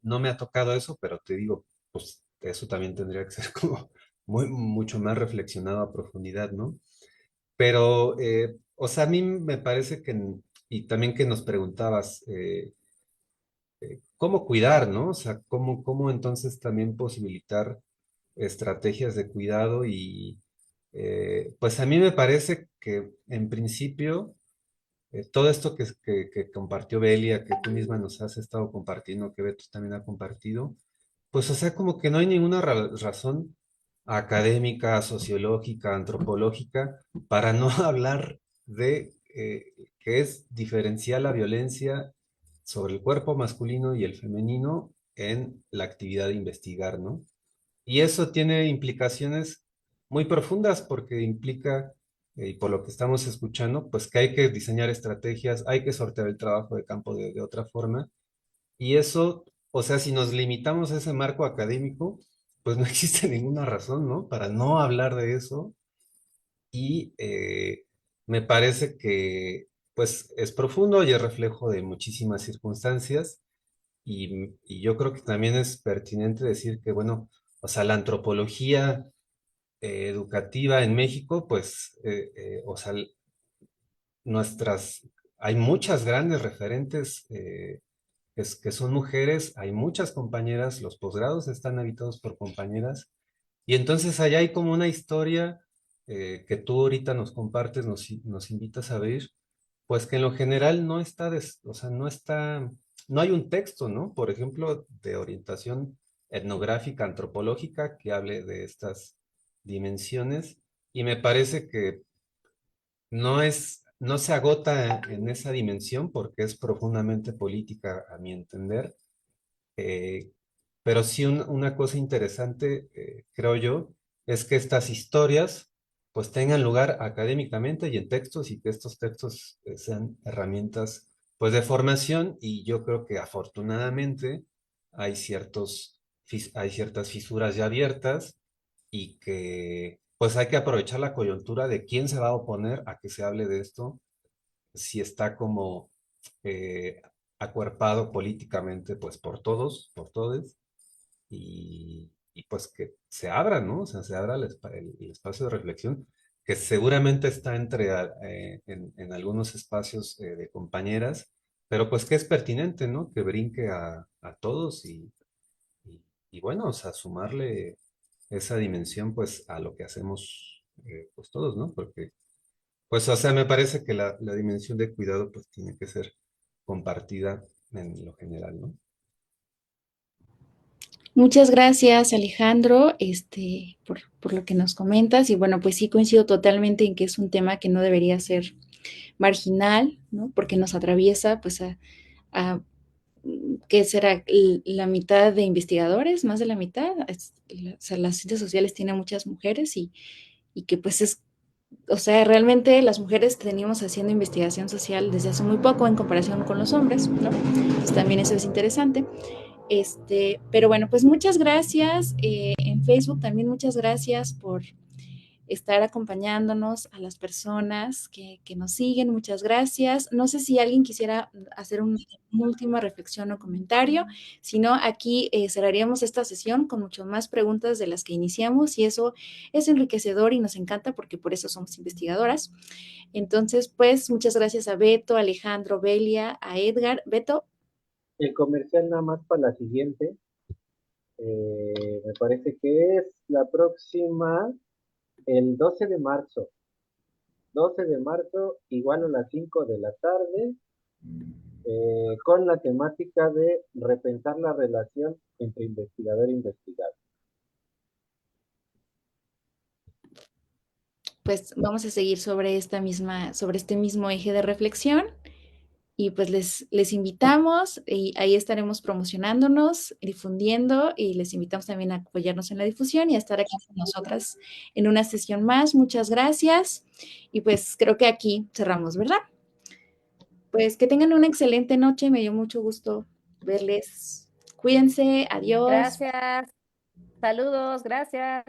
me ha tocado eso, pero te digo, pues eso también tendría que ser como mucho más reflexionado a profundidad, ¿no? Pero, o sea, a mí me parece que, y también que nos preguntabas, ¿cómo cuidar, no? O sea, cómo entonces también posibilitar estrategias de cuidado y, pues a mí me parece que en principio todo esto que compartió Belia, que tú misma nos has estado compartiendo, que Beto también ha compartido, pues o sea, como que no hay ninguna razón académica, sociológica, antropológica, para no hablar de que es diferenciar la violencia sobre el cuerpo masculino y el femenino en la actividad de investigar, ¿no? Y eso tiene implicaciones muy profundas porque implica, y por lo que estamos escuchando, pues que hay que diseñar estrategias, hay que sortear el trabajo de campo de otra forma. Y eso, o sea, si nos limitamos a ese marco académico, pues no existe ninguna razón, ¿no? Para no hablar de eso. Y me parece que, pues, es profundo y es reflejo de muchísimas circunstancias. Y yo creo que también es pertinente decir que, bueno, o sea, la antropología educativa en México, pues, o sea, nuestras, hay muchas grandes referentes que son mujeres, hay muchas compañeras, los posgrados están habitados por compañeras, y entonces allá hay como una historia que tú ahorita nos compartes, nos invitas a ver, pues que en lo general no está, o sea, no hay un texto, ¿no? Por ejemplo, de orientación etnográfica, antropológica, que hable de estas dimensiones, y me parece que no se agota en esa dimensión porque es profundamente política, a mi entender, Eh, pero sí una cosa interesante, creo yo, es que estas historias pues tengan lugar académicamente y en textos y que estos textos sean herramientas pues de formación y yo creo que afortunadamente hay hay ciertas fisuras ya abiertas y que pues hay que aprovechar la coyuntura de quién se va a oponer a que se hable de esto, si está como eh, acuerpado políticamente pues por todos y pues que se abra, ¿no? O sea, se abra el espacio de reflexión que seguramente está en algunos espacios de compañeras, pero pues que es pertinente, ¿no? Que brinque a todos y, y bueno, o sea, sumarle esa dimensión pues a lo que hacemos pues todos, ¿no? Porque pues, o sea, me parece que la dimensión de cuidado pues tiene que ser compartida en lo general, ¿no? Muchas gracias, Alejandro, por lo que nos comentas. Y bueno, pues sí coincido totalmente en que es un tema que no debería ser marginal, ¿no? Porque nos atraviesa, pues, a ¿qué será? La mitad de investigadores, más de la mitad. O sea, las ciencias sociales tienen muchas mujeres y que pues es, o sea, realmente las mujeres venimos haciendo investigación social desde hace muy poco en comparación con los hombres, ¿no? Entonces también eso es interesante. Pero bueno, pues muchas gracias. En Facebook también muchas gracias por estar acompañándonos a las personas que nos siguen. Muchas gracias. No sé si alguien quisiera hacer una última reflexión o comentario. Si no, aquí cerraríamos esta sesión con mucho más preguntas de las que iniciamos y eso es enriquecedor y nos encanta porque por eso somos investigadoras. Entonces, pues muchas gracias a Beto, Alejandro, Belia, a Edgar. Beto, El comercial nada más para la siguiente, me parece que es la próxima, el 12 de marzo, igual a las 5 de la tarde, con la temática de repensar la relación entre investigador e investigado. pues vamos a seguir sobre este mismo eje de reflexión. Y pues les invitamos y ahí estaremos promocionándonos, difundiendo y les invitamos también a apoyarnos en la difusión y a estar aquí con nosotras en una sesión más. Muchas gracias y pues creo que aquí cerramos, ¿verdad? Pues que tengan una excelente noche, me dio mucho gusto verles. Cuídense, adiós. Gracias. Saludos, gracias.